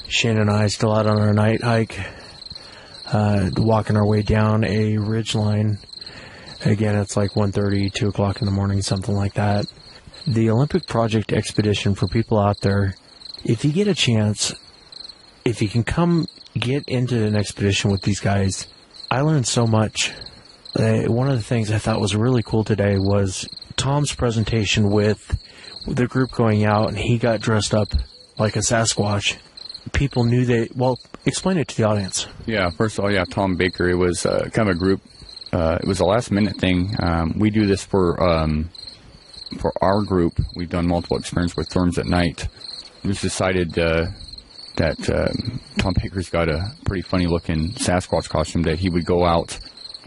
Shane and I still out on our night hike, walking our way down a ridge line. Again, it's like 1:30, 2 o'clock in the morning, something like that. The Olympic Project expedition, for people out there, if you get a chance, if you can come get into an expedition with these guys, I learned so much. One of the things I thought was really cool today was Tom's presentation with the group going out, and he got dressed up like a Sasquatch. People knew that. Well, explain it to the audience. Yeah, first of all, Tom Baker. It was kind of a group. It was a last-minute thing. We do this for our group. We've done multiple experiments with Thorns at night. It was decided that Tom Baker's got a pretty funny-looking Sasquatch costume that he would go out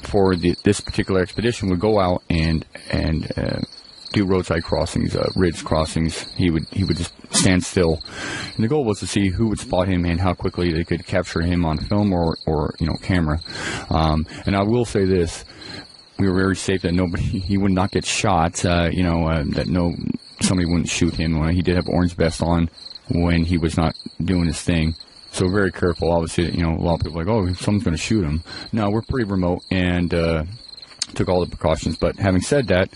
for this particular expedition. Would go out and do roadside crossings, ridge crossings. He would just stand still, and the goal was to see who would spot him and how quickly they could capture him on film or camera. And I will say this: we were very safe that he would not get shot. That somebody wouldn't shoot him. He did have orange vest on when he was not doing his thing. So very careful. Obviously, a lot of people are like, oh, someone's going to shoot him. No, we're pretty remote and took all the precautions. But having said that,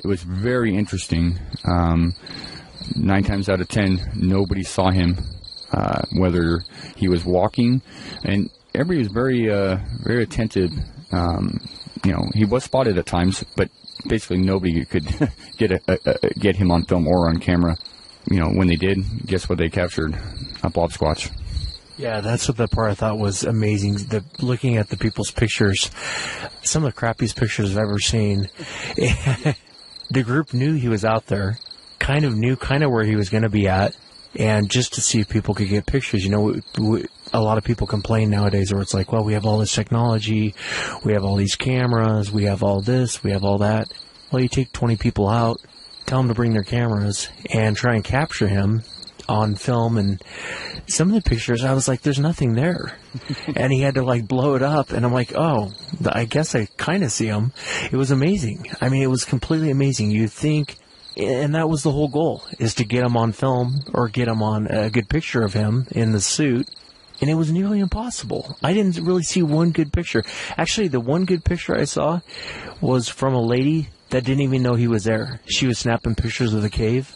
it was very interesting. 9 times out of 10, nobody saw him, whether he was walking, and everybody was very, very attentive. He was spotted at times, but basically nobody could get him on film or on camera. When they did, guess what they captured? A blob squatch. Yeah, that's what the part I thought was amazing. Looking at the people's pictures, some of the crappiest pictures I've ever seen. The group knew he was out there, knew where he was going to be at, and just to see if people could get pictures. A lot of people complain nowadays where it's like, well, we have all this technology, we have all these cameras, we have all this, we have all that. Well, you take 20 people out, tell them to bring their cameras, and try and capture him on film, and some of the pictures I was like, there's nothing there. And he had to blow it up, and I'm like, oh, I guess I kind of see him. It was amazing. I mean, it was completely amazing. You think, and that was the whole goal, is to get him on film or get him on a good picture of him in the suit, and it was nearly impossible. I didn't really see one good picture. Actually, the one good picture I saw was from a lady that didn't even know he was there. She was snapping pictures of the cave,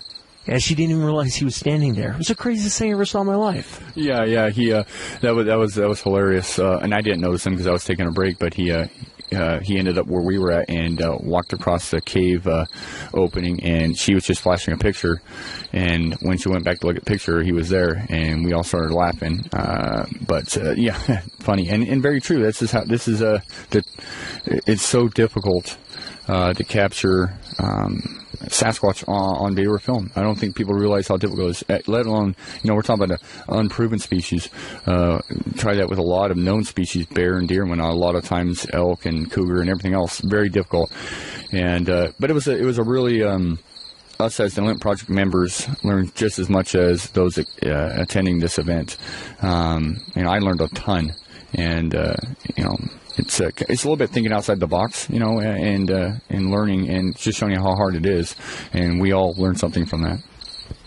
and she didn't even realize he was standing there. It was the craziest thing I ever saw in my life. Yeah. That was hilarious. And I didn't notice him because I was taking a break. But he ended up where we were at and walked across the cave opening, and she was just flashing a picture. And when she went back to look at the picture, he was there, and we all started laughing. Funny and very true. It's so difficult to capture Sasquatch on video or film. I don't think people realize how difficult it is, let alone, we're talking about an unproven species. Try that with a lot of known species, bear and deer, when a lot of times elk and cougar and everything else. Very difficult. And but it was a really us as the Olympic Project members learned just as much as those attending this event. I learned a ton, and it's a little bit thinking outside the box, and learning and just showing you how hard it is, and we all learned something from that.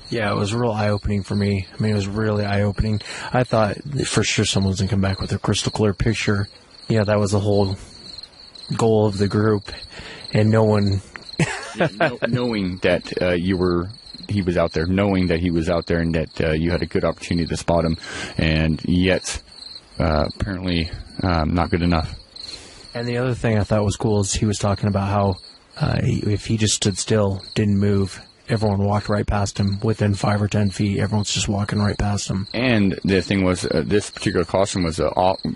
Yeah, it was real eye-opening for me. I mean, it was really eye-opening. I thought for sure someone's going to come back with a crystal clear picture. That was the whole goal of the group, and no one... knowing that he was out there, knowing that he was out there, and that you had a good opportunity to spot him, and yet apparently not good enough. And the other thing I thought was cool is he was talking about how if he just stood still, didn't move, everyone walked right past him within 5 or 10 feet. Everyone's just walking right past him. And the thing was, this particular costume was a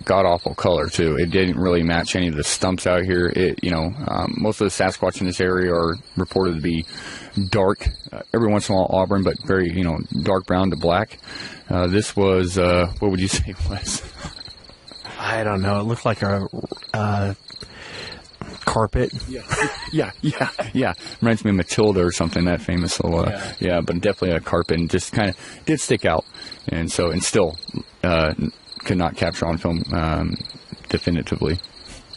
god-awful color, too. It didn't really match any of the stumps out here. Most of the Sasquatch in this area are reported to be dark, every once in a while auburn, but very, dark brown to black. This was, what would you say it was? I don't know. It looked like a carpet. Yeah. Reminds me of Matilda or something, that famous. So, but definitely a carpet, and just kind of did stick out. And still could not capture on film definitively.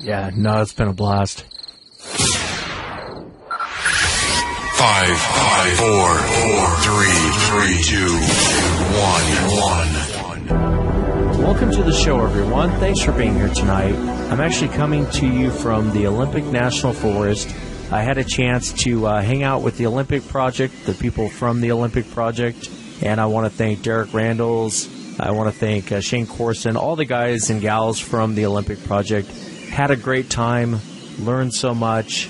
Yeah, no, it's been a blast. 5, 4, 3, 2, 1. Welcome to the show, everyone. Thanks for being here tonight. I'm actually coming to you from the Olympic National Forest. I had a chance to hang out with the Olympic Project, the people from the Olympic Project, and I want to thank Derek Randalls. I want to thank Shane Corson, all the guys and gals from the Olympic Project. Had a great time, learned so much.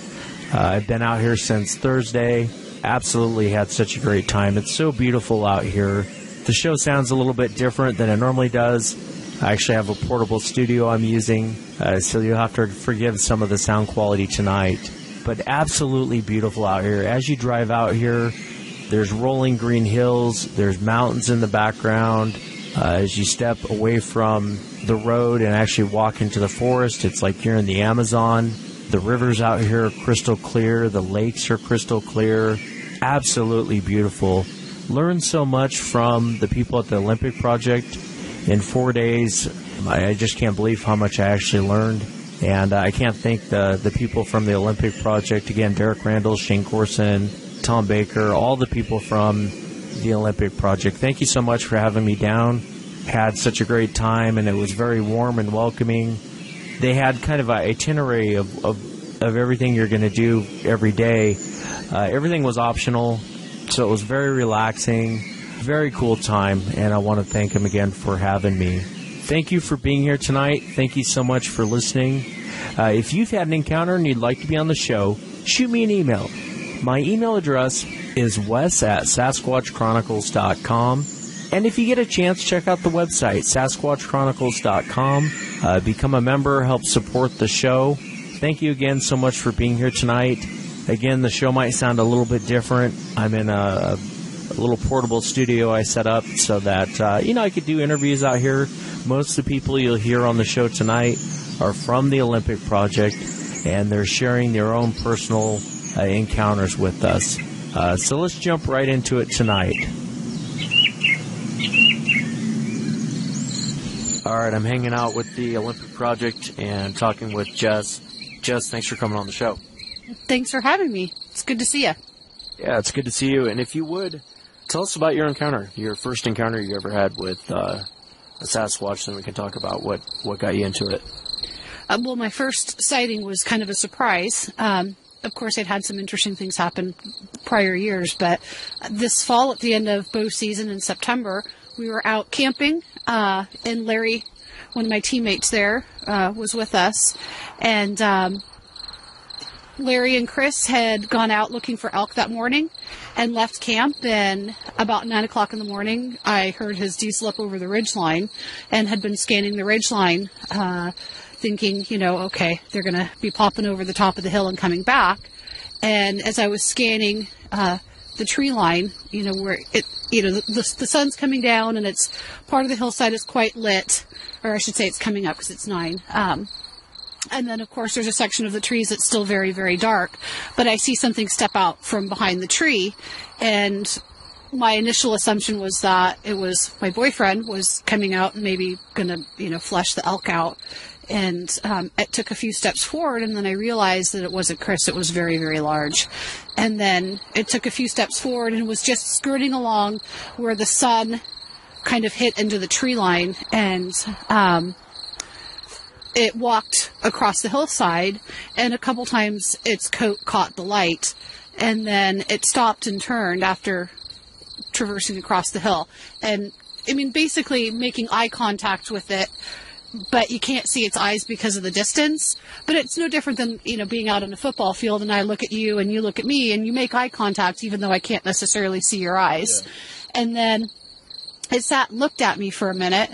I've been out here since Thursday. Absolutely had such a great time. It's so beautiful out here. The show sounds a little bit different than it normally does. I actually have a portable studio I'm using, so you'll have to forgive some of the sound quality tonight. But absolutely beautiful out here. As you drive out here, there's rolling green hills, there's mountains in the background. As you step away from the road and actually walk into the forest, it's like you're in the Amazon. The rivers out here are crystal clear. The lakes are crystal clear. Absolutely beautiful. Learned so much from the people at the Olympic Project in 4 days. I just can't believe how much I actually learned. And I can't thank the people from the Olympic Project. Again, Derek Randall, Shane Corson, Tom Baker, all the people from the Olympic Project. Thank you so much for having me down. Had such a great time, and it was very warm and welcoming. They had kind of an itinerary of everything you're going to do every day. Everything was optional, so it was very relaxing, very cool time, and I want to thank them again for having me. Thank you for being here tonight. Thank you so much for listening. If you've had an encounter and you'd like to be on the show, shoot me an email. My email address is wes@sasquatchchronicles.com. And if you get a chance, check out the website, sasquatchchronicles.com. Become a member, help support the show. Thank you again so much for being here tonight. Again, the show might sound a little bit different. I'm in a little portable studio I set up so that, I could do interviews out here. Most of the people you'll hear on the show tonight are from the Olympic Project, and they're sharing their own personal encounters with us. So let's jump right into it tonight. All right, I'm hanging out with the Olympic Project and talking with Jess. Jess, thanks for coming on the show. Thanks for having me. It's good to see you. Yeah, it's good to see you. And if you would, tell us about your encounter, your first encounter you ever had with a Sasquatch, then we can talk about what got you into it. Well, my first sighting was kind of a surprise. Of course, I'd had some interesting things happen prior years, but this fall at the end of bow season in September, we were out camping, and Larry, one of my teammates there, was with us, and Larry and Chris had gone out looking for elk that morning and left camp, and about 9 o'clock in the morning, I heard his diesel up over the ridgeline and had been scanning the ridgeline, thinking, okay, they're going to be popping over the top of the hill and coming back. And as I was scanning the tree line, where the sun's coming down and it's part of the hillside is quite lit, or I should say it's coming up because it's 9. And then, of course, there's a section of the trees that's still very, very dark. But I see something step out from behind the tree, and my initial assumption was that it was my boyfriend was coming out and maybe going to, flush the elk out. And it took a few steps forward, and then I realized that it wasn't Chris. It was very, very large. And then it took a few steps forward and was just skirting along where the sun kind of hit into the tree line, and it walked across the hillside, and a couple times its coat caught the light, and then it stopped and turned after traversing across the hill. And, basically making eye contact with it, but you can't see its eyes because of the distance. But it's no different than, being out on a football field, and I look at you, and you look at me, and you make eye contact, even though I can't necessarily see your eyes. Yeah. And then it sat and looked at me for a minute,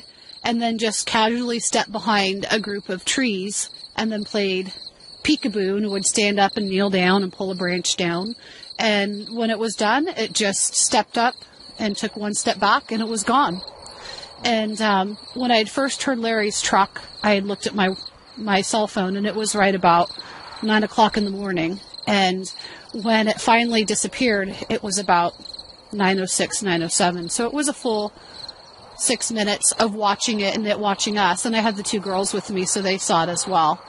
and then just casually stepped behind a group of trees and then played peekaboo, and would stand up and kneel down and pull a branch down. And when it was done, it just stepped up and took one step back, and it was gone. And when I had first heard Larry's truck, I had looked at my cell phone, and it was right about 9 o'clock in the morning. And when it finally disappeared, it was about 9:06, 9:07. So it was a full 6 minutes of watching it and it watching us. And I had the 2 girls with me, so they saw it as well.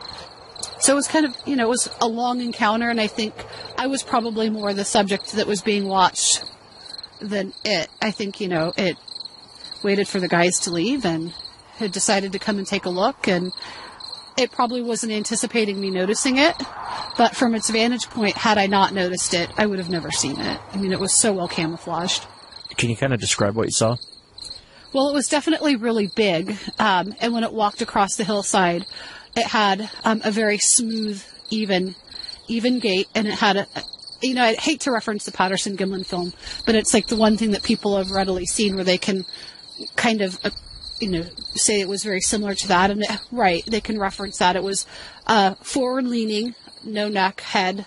So it was kind of, it was a long encounter, and I think I was probably more the subject that was being watched than it. I think, it waited for the guys to leave and had decided to come and take a look, and it probably wasn't anticipating me noticing it, but from its vantage point, had I not noticed it, I would have never seen it. I mean, it was so well camouflaged. Can you kind of describe what you saw? Well, it was definitely really big, and when it walked across the hillside, it had a very smooth, even gait, and it had a, I hate to reference the Patterson-Gimlin film, but it's like the one thing that people have readily seen where they can kind of, say it was very similar to that, and they can reference that. It was forward-leaning, no neck, head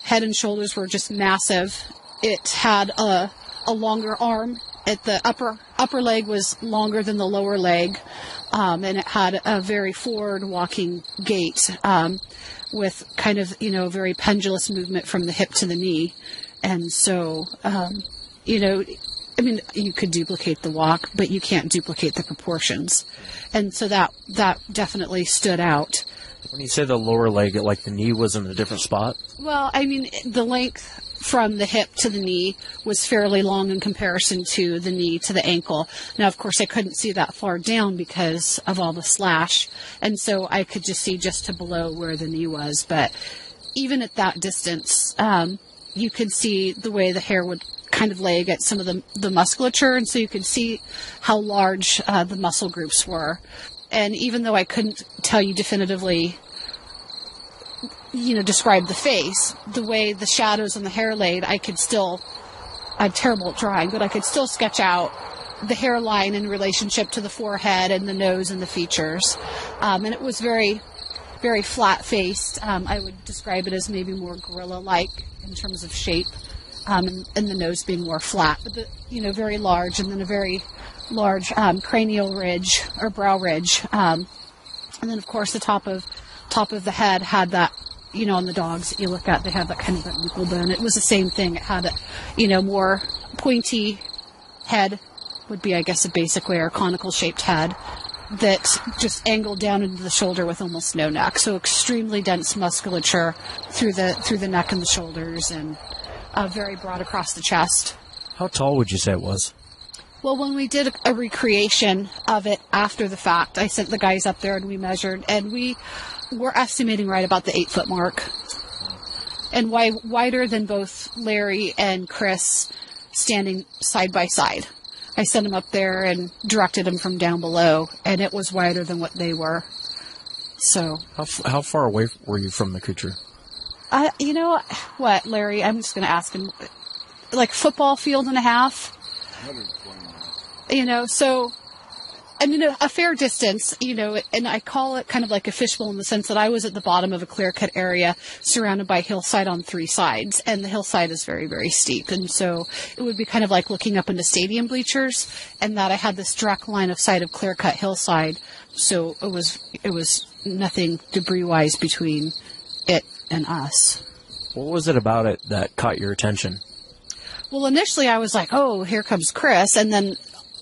and shoulders were just massive. It had a longer arm. The upper leg was longer than the lower leg, and it had a very forward-walking gait with kind of, very pendulous movement from the hip to the knee. And so, you could duplicate the walk, but you can't duplicate the proportions. And so that definitely stood out. When you say the lower leg, like the knee was in a different spot? Well, the length from the hip to the knee was fairly long in comparison to the knee to the ankle. Now, of course, I couldn't see that far down because of all the slash, and so I could just see just to below where the knee was. But even at that distance, you could see the way the hair would kind of lay against some of the musculature, and so you could see how large the muscle groups were. And even though I couldn't tell you definitively, describe the face, the way the shadows on the hair laid, I'm terrible at drawing, but I could still sketch out the hairline in relationship to the forehead and the nose and the features. And it was very, very flat-faced. I would describe it as maybe more gorilla-like in terms of shape, and the nose being more flat, but very large, and then a very large cranial ridge or brow ridge. And then, of course, the top of the head had that, on the dogs that you look at, they have that kind of ankle bone. It was the same thing. It had a, more pointy head, would be, I guess, a basic way, or conical shaped head that just angled down into the shoulder with almost no neck. So extremely dense musculature through the neck and the shoulders, and very broad across the chest. How tall would you say it was? Well, when we did a recreation of it after the fact, I sent the guys up there and we measured, and we were estimating right about the 8-foot mark. And wider than both Larry and Chris standing side by side. I sent them up there and directed them from down below, and it was wider than what they were. So. How far away were you from the creature? You know what, Larry? I'm just going to ask him. Like football field and a half. So, a fair distance, and I call it kind of like a fishbowl in the sense that I was at the bottom of a clear-cut area surrounded by hillside on 3 sides, and the hillside is very, very steep, and so it would be kind of like looking up into stadium bleachers, and that I had this direct line of sight of clear-cut hillside, so it was nothing debris-wise between it and us. What was it about it that caught your attention? Well, initially I was like, oh, here comes Chris, and then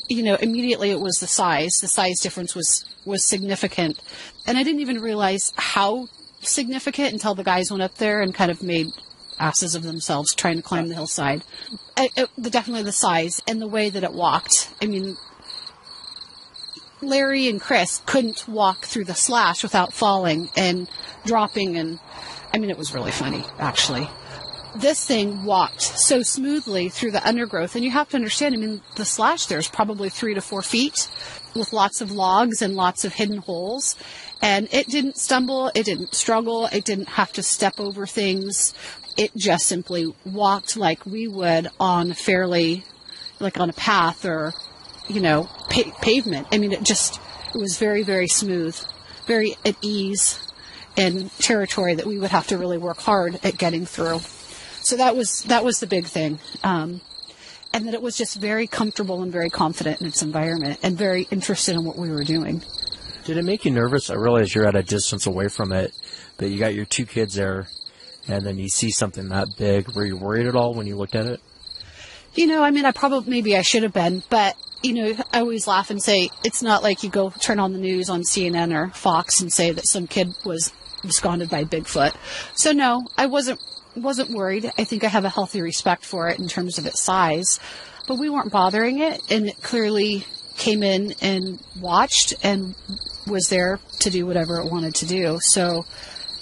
immediately it was the size. The size difference was significant. And I didn't even realize how significant until the guys went up there and kind of made asses of themselves trying to climb the hillside. Definitely the size and the way that it walked. Larry and Chris couldn't walk through the slash without falling and dropping, and it was really funny, actually. This thing walked so smoothly through the undergrowth, and you have to understand, the slash there is probably 3 to 4 feet with lots of logs and lots of hidden holes, and it didn't stumble, it didn't struggle, it didn't have to step over things. It just simply walked like we would on on a path or, pavement. It was very, very smooth, very at ease in territory that we would have to really work hard at getting through. So that was the big thing, and that it was just very comfortable and very confident in its environment and very interested in what we were doing. Did it make you nervous? I realize you're at a distance away from it, but you got your 2 kids there, and then you see something that big. Were you worried at all when you looked at it? Maybe I should have been, but, I always laugh and say, it's not like you go turn on the news on CNN or Fox and say that some kid was absconded by Bigfoot. So no, I wasn't worried. I think I have a healthy respect for it in terms of its size, but we weren't bothering it, and it clearly, came in and watched and was there to do whatever it wanted to do. So,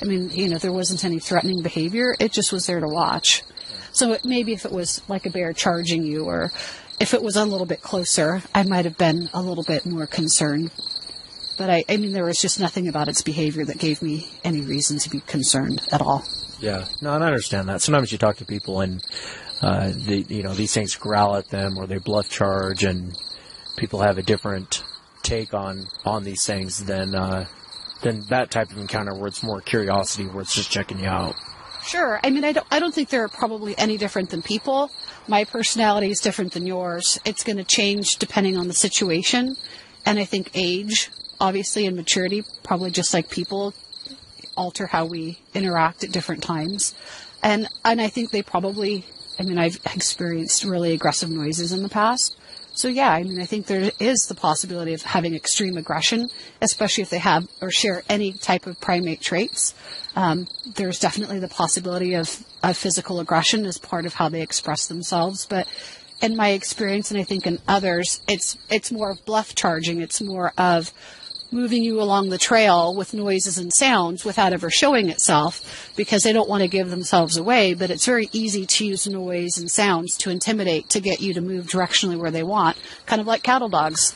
I mean, there wasn't any threatening behavior. It just was there to watch. So maybe if it was like a bear charging you, or if it was a little bit closer, I might have been a little bit more concerned. But I mean, there was just nothing about its behavior that gave me any reason to be concerned at all. Yeah, no, and I understand that. Sometimes you talk to people and these things growl at them, or they bluff charge, and people have a different take on these things than that type of encounter where it's more curiosity, where it's just checking you out. Sure. I mean, I don't think they're probably any different than people. My personality is different than yours. It's going to change depending on the situation, and I think age, obviously, and maturity, probably just like people, alter how we interact at different times. And I think they probably, I mean, I've experienced really aggressive noises in the past. So yeah, I mean, I think there is the possibility of having extreme aggression, especially if they have or share any type of primate traits. There's definitely the possibility of physical aggression as part of how they express themselves. But in my experience, and I think in others, it's more of bluff charging. It's more of moving you along the trail with noises and sounds without ever showing itself, because they don't want to give themselves away. But it's very easy to use noise and sounds to intimidate, to get you to move directionally where they want, kind of like cattle dogs.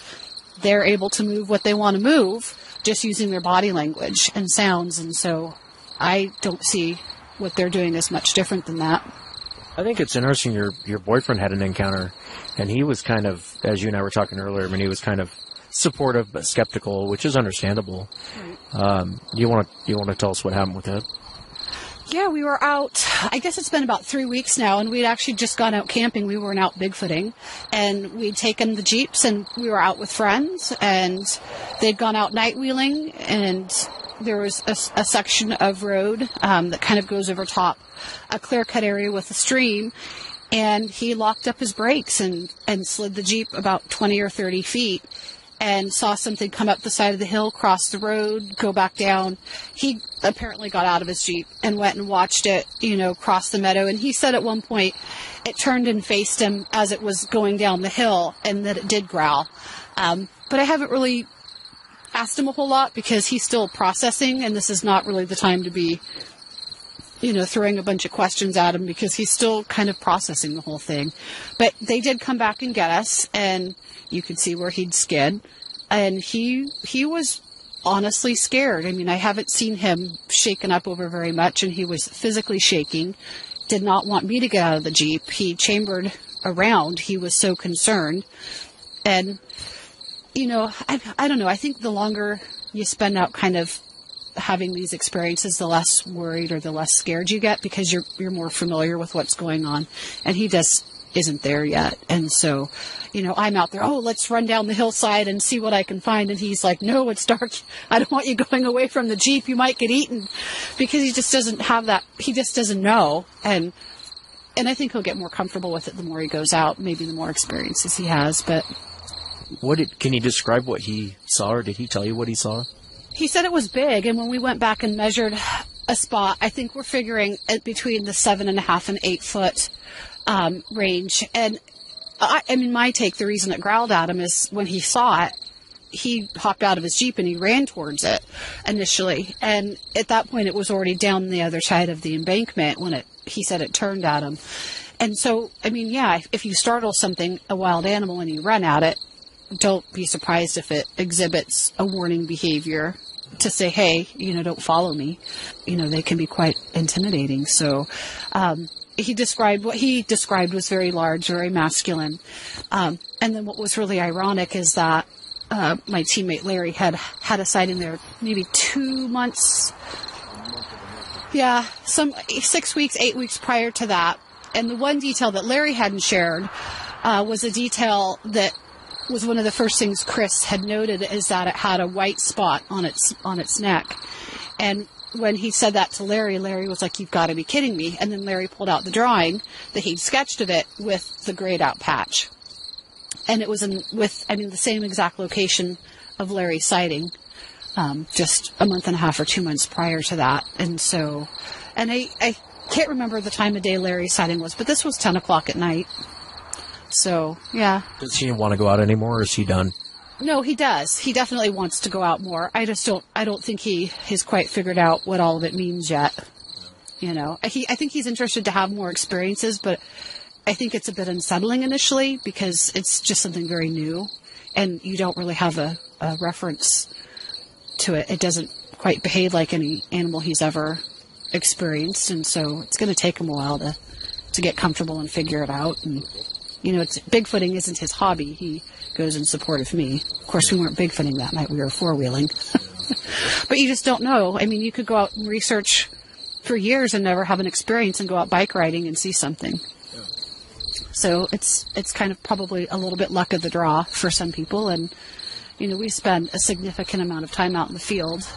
They're able to move what they want to move just using their body language and sounds. And so I don't see what they're doing as much different than that. I think it's interesting your boyfriend had an encounter, and he was kind of, as you and I were talking earlier, I mean, he was kind of supportive but skeptical, which is understandable. Right. You want to tell us what happened with it? Yeah, we were out, I guess it's been about 3 weeks now, and we'd actually just gone out camping. We weren't out Bigfooting, and we'd taken the Jeeps, and we were out with friends, and they'd gone out night wheeling, and there was a section of road that kind of goes over top a clear-cut area with a stream, and he locked up his brakes and slid the Jeep about 20 or 30 feet, and saw something come up the side of the hill, cross the road, go back down. He apparently got out of his Jeep and went and watched it, cross the meadow. And he said at one point it turned and faced him as it was going down the hill, and that it did growl. But I haven't really asked him a whole lot, because he's still processing, and this is not really the time to be, throwing a bunch of questions at him, because he's still kind of processing the whole thing. But they did come back and get us, and you could see where he'd skid, and he was honestly scared. I mean, I haven't seen him shaken up over very much, and he was physically shaking, did not want me to get out of the Jeep. He chambered around. He was so concerned. And, I don't know. I think the longer you spend out kind of having these experiences, the less worried or the less scared you get, because you're more familiar with what's going on. And he just isn't there yet. And so, I'm out there, let's run down the hillside and see what I can find. And he's like, no, it's dark. I don't want you going away from the Jeep. You might get eaten, because he just doesn't have that. He just doesn't know. And I think he'll get more comfortable with it the more he goes out, maybe the more experiences he has. But can you describe what he saw, or did he tell you what he saw? He said it was big. And when we went back and measured a spot, I think we're figuring it between the 7.5 and 8 foot range. And I mean, my take, the reason it growled at him is when he saw it, he hopped out of his Jeep and he ran towards it initially. And at that point, it was already down the other side of the embankment when he said it turned at him. And so, I mean, yeah, if you startle something, a wild animal, and you run at it, don't be surprised if it exhibits a warning behavior to say, hey, don't follow me. They can be quite intimidating. So, what he described was very large, very masculine. And then what was really ironic is that my teammate Larry had a sighting there maybe 2 months. Yeah, 6 weeks, 8 weeks prior to that. And the one detail that Larry hadn't shared was a detail that was one of the first things Chris had noted, is that it had a white spot on its neck. And when he said that to Larry, Larry was like, you've got to be kidding me. And then Larry pulled out the drawing that he'd sketched of it with the grayed out patch. And it was the same exact location of Larry's sighting, just a month and a half or 2 months prior to that. And so, and I can't remember the time of day Larry's sighting was, but this was 10 o'clock at night. So, yeah. Does he want to go out anymore, or is he done? No, he does. He definitely wants to go out more. I don't think he has quite figured out what all of it means yet. You know, I think he's interested to have more experiences, but I think it's a bit unsettling initially because it's just something very new and you don't really have a reference to it. It doesn't quite behave like any animal he's ever experienced. And so it's going to take him a while to get comfortable and figure it out. And, you know, Bigfooting isn't his hobby. He goes in support of me. Of course, we weren't Bigfooting that night. We were four-wheeling. But you just don't know. I mean, you could go out and research for years and never have an experience and go out bike riding and see something. So it's kind of probably a little bit luck of the draw for some people. And, you know, we spend a significant amount of time out in the field.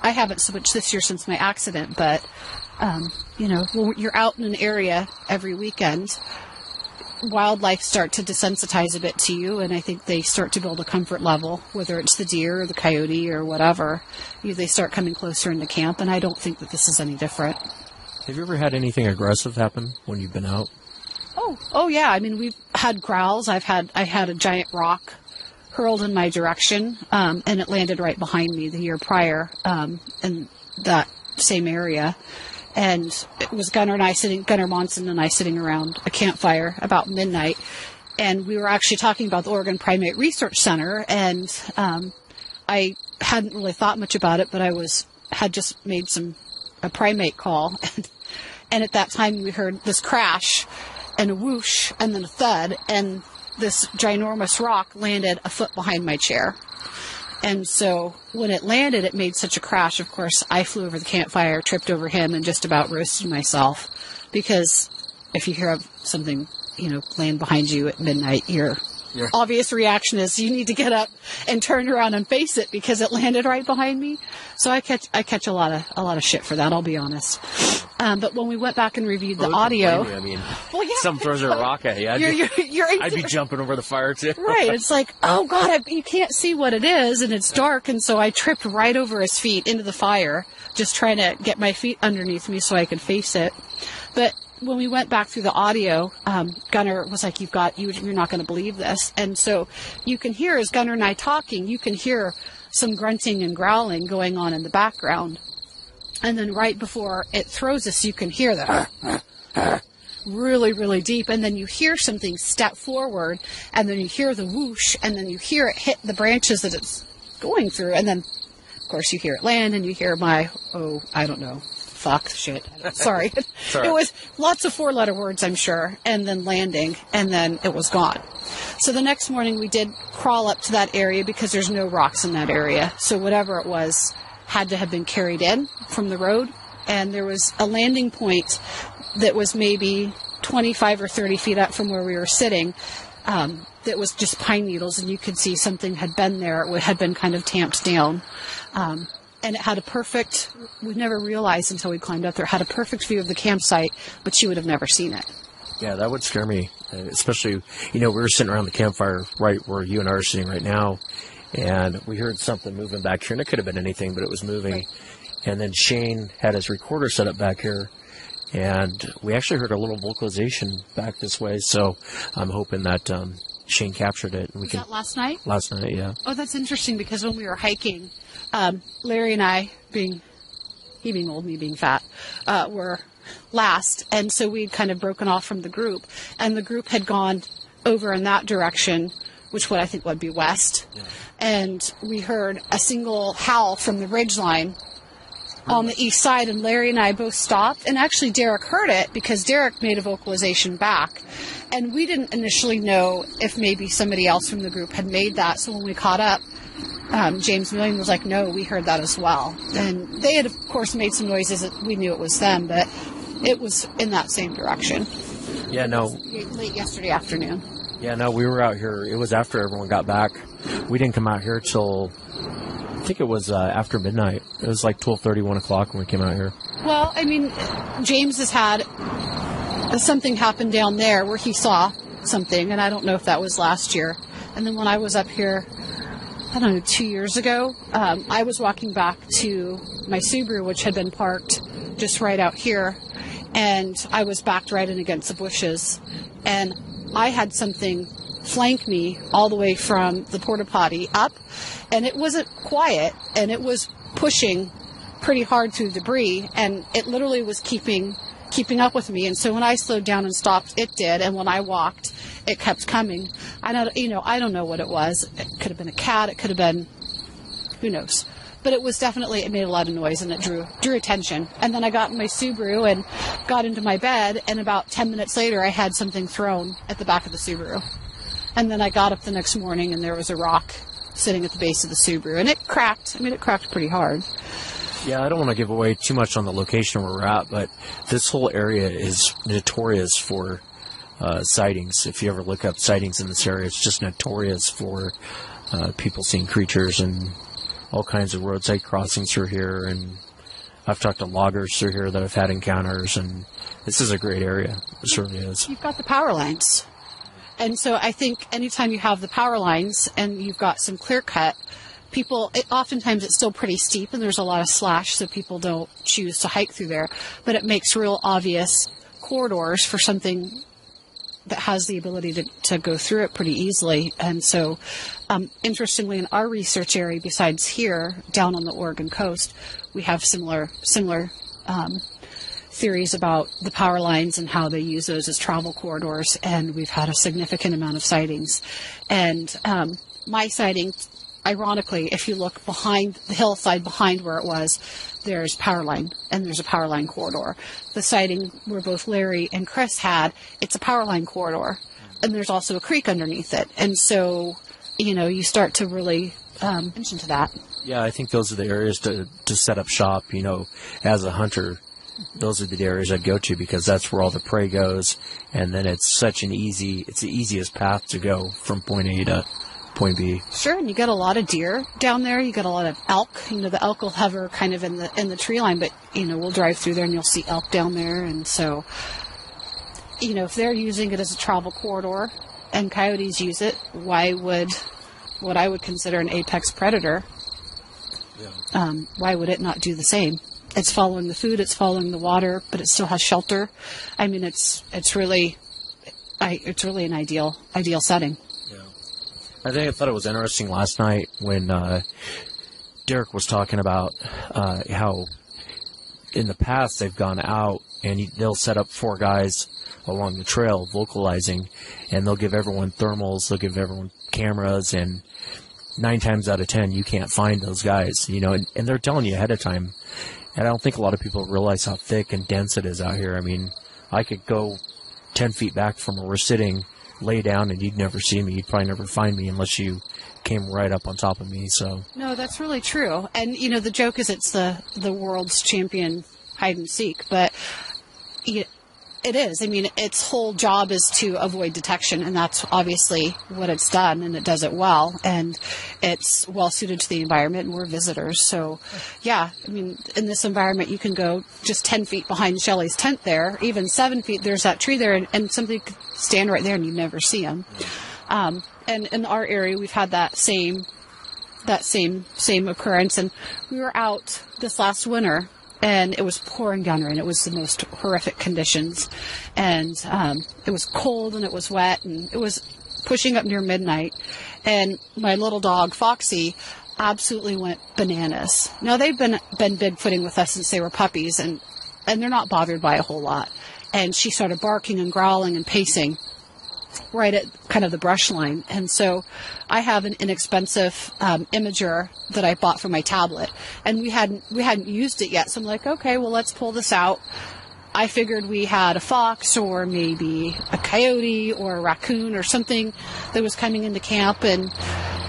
I haven't so much this year since my accident, but, you know, when you're out in an area every weekend, wildlife start to desensitize a bit to you, and I think they start to build a comfort level, whether it's the deer or the coyote or whatever. They start coming closer into camp, and I don't think that this is any different. Have you ever had anything aggressive happen when you've been out? Oh yeah. I mean, we've had growls. I had a giant rock hurled in my direction, and it landed right behind me the year prior, in that same area. And it was Gunnar Monson and I sitting around a campfire about midnight. And we were actually talking about the Oregon Primate Research Center. And I hadn't really thought much about it, but had just made a primate call. And at that time we heard this crash and a whoosh and then a thud. And this ginormous rock landed a foot behind my chair. And so when it landed, it made such a crash. Of course, I flew over the campfire, tripped over him, and just about roasted myself. Because if you hear something, you know, land behind you at midnight, your obvious reaction is you need to get up and turn around and face it because it landed right behind me. So I catch a lot of shit for that, I'll be honest. But when we went back and reviewed the audio, I mean, well, yeah, some throws a rock at you. I'd be jumping over the fire too. Right. It's like, oh God, you can't see what it is, and it's dark, and so I tripped right over his feet into the fire, just trying to get my feet underneath me so I could face it. But when we went back through the audio, Gunnar was like, you're not going to believe this. And so you can hear, as Gunnar and I talking, you can hear some grunting and growling going on in the background. And then right before it throws us, you can hear the really, really deep. And then you hear something step forward, and then you hear the whoosh, and then you hear it hit the branches that it's going through. And then, of course, you hear it land, and you hear I don't know. Fuck, shit. Sorry. It was lots of four-letter words, I'm sure, and then landing, and then it was gone. So the next morning we did crawl up to that area because there's no rocks in that area. So whatever it was had to have been carried in from the road. And there was a landing point that was maybe 25 or 30 feet up from where we were sitting, that was just pine needles, and you could see something had been there. It had been kind of tamped down. And it had we never realized until we climbed up there, it had a perfect view of the campsite, but you would have never seen it. Yeah, that would scare me. Especially, you know, we were sitting around the campfire right where you and I are sitting right now, and we heard something moving back here, and it could have been anything, but it was moving. Right. And then Shane had his recorder set up back here, and we actually heard a little vocalization back this way, so I'm hoping that Shane captured it. And was that last night? Last night, yeah. Oh, that's interesting, because when we were hiking, Larry and I, he being old, me being fat, were last. And so we'd kind of broken off from the group. And the group had gone over in that direction, which I think would be west. Yeah. And we heard a single howl from the ridgeline on the east side. And Larry and I both stopped. And actually Derek heard it because Derek made a vocalization back. And we didn't initially know if maybe somebody else from the group had made that. So when we caught up, James Millian was like, no, we heard that as well. And they had, of course, made some noises that we knew it was them, but it was in that same direction. Yeah, no. Late yesterday afternoon. Yeah, no, we were out here. It was after everyone got back. We didn't come out here till, I think it was after midnight. It was like 12:30, 1 o'clock when we came out here. Well, I mean, James has had something happen down there where he saw something, and I don't know if that was last year. And then when I was up here, I don't know, 2 years ago, I was walking back to my Subaru, which had been parked just right out here, and I was backed right in against the bushes, and I had something flank me all the way from the porta potty up, and it wasn't quiet, and it was pushing pretty hard through debris, and it literally was keeping up with me. And so when I slowed down and stopped, it did, and when I walked, it kept coming. I don't know what it was. It could have been a cat. It could have been, who knows. But it made a lot of noise, and it drew attention. And then I got in my Subaru and got into my bed, and about 10 minutes later, I had something thrown at the back of the Subaru. And then I got up the next morning, and there was a rock sitting at the base of the Subaru, and it cracked. I mean, it cracked pretty hard. Yeah, I don't want to give away too much on the location where we're at, but this whole area is notorious for sightings. If you ever look up sightings in this area, it's just notorious for people seeing creatures and all kinds of roadside crossings through here. And I've talked to loggers through here that have had encounters, and this is a great area. It certainly is. You've got the power lines. And so I think anytime you have the power lines and you've got some clear cut, oftentimes it's still pretty steep and there's a lot of slash, so people don't choose to hike through there. But it makes real obvious corridors for something that has the ability to go through it pretty easily. And so, interestingly, in our research area, besides here, down on the Oregon coast, we have similar theories about the power lines and how they use those as travel corridors. And we've had a significant amount of sightings. And my sighting, ironically, if you look behind the hillside behind where it was, there's power line, and there's a power line corridor. The sighting where both Larry and Chris had, it's a power line corridor, and there's also a creek underneath it. And so, you start to really attention to that. Yeah, I think those are the areas to set up shop. As a hunter, those are the areas I'd go to, because that's where all the prey goes, and then it's the easiest path to go from point A to point B. Sure, and you get a lot of deer down there. You get a lot of elk. The elk will hover kind of in the tree line, but we'll drive through there and you'll see elk down there. And so, if they're using it as a travel corridor and coyotes use it, why would what I would consider an apex predator? Yeah. Why would it not do the same? It's following the food, it's following the water, but it still has shelter. I mean, it's really an ideal setting. I thought it was interesting last night when Derek was talking about how in the past they've gone out and they'll set up 4 guys along the trail vocalizing, and they'll give everyone thermals, they'll give everyone cameras, and 9 times out of 10 you can't find those guys, and they're telling you ahead of time. And I don't think a lot of people realize how thick and dense it is out here. I mean, I could go 10 feet back from where we're sitting, lay down, and you'd never see me. You'd probably never find me unless you came right up on top of me. So no, that's really true. And the joke is it's the world's champion hide and seek, but it is. I mean, its whole job is to avoid detection, and that's obviously what it's done, and it does it well, and it's well suited to the environment, and we're visitors. So, yeah, I mean, in this environment, you can go just 10 feet behind Shelley's tent there, even 7 feet, there's that tree there, and somebody could stand right there, and you never see them. And in our area, we've had that same occurrence, and we were out this last winter, and it was pouring down rain. It was the most horrific conditions. And it was cold and it was wet and it was pushing up near midnight. And my little dog, Foxy, absolutely went bananas. Now, they've been Bigfooting with us since they were puppies, and they're not bothered by a whole lot. And she started barking and growling and pacing right at kind of the brush line. And so I have an inexpensive imager that I bought for my tablet, and we hadn't used it yet. So I'm like, okay, well, let's pull this out. I figured we had a fox or maybe a coyote or a raccoon or something that was coming into camp, and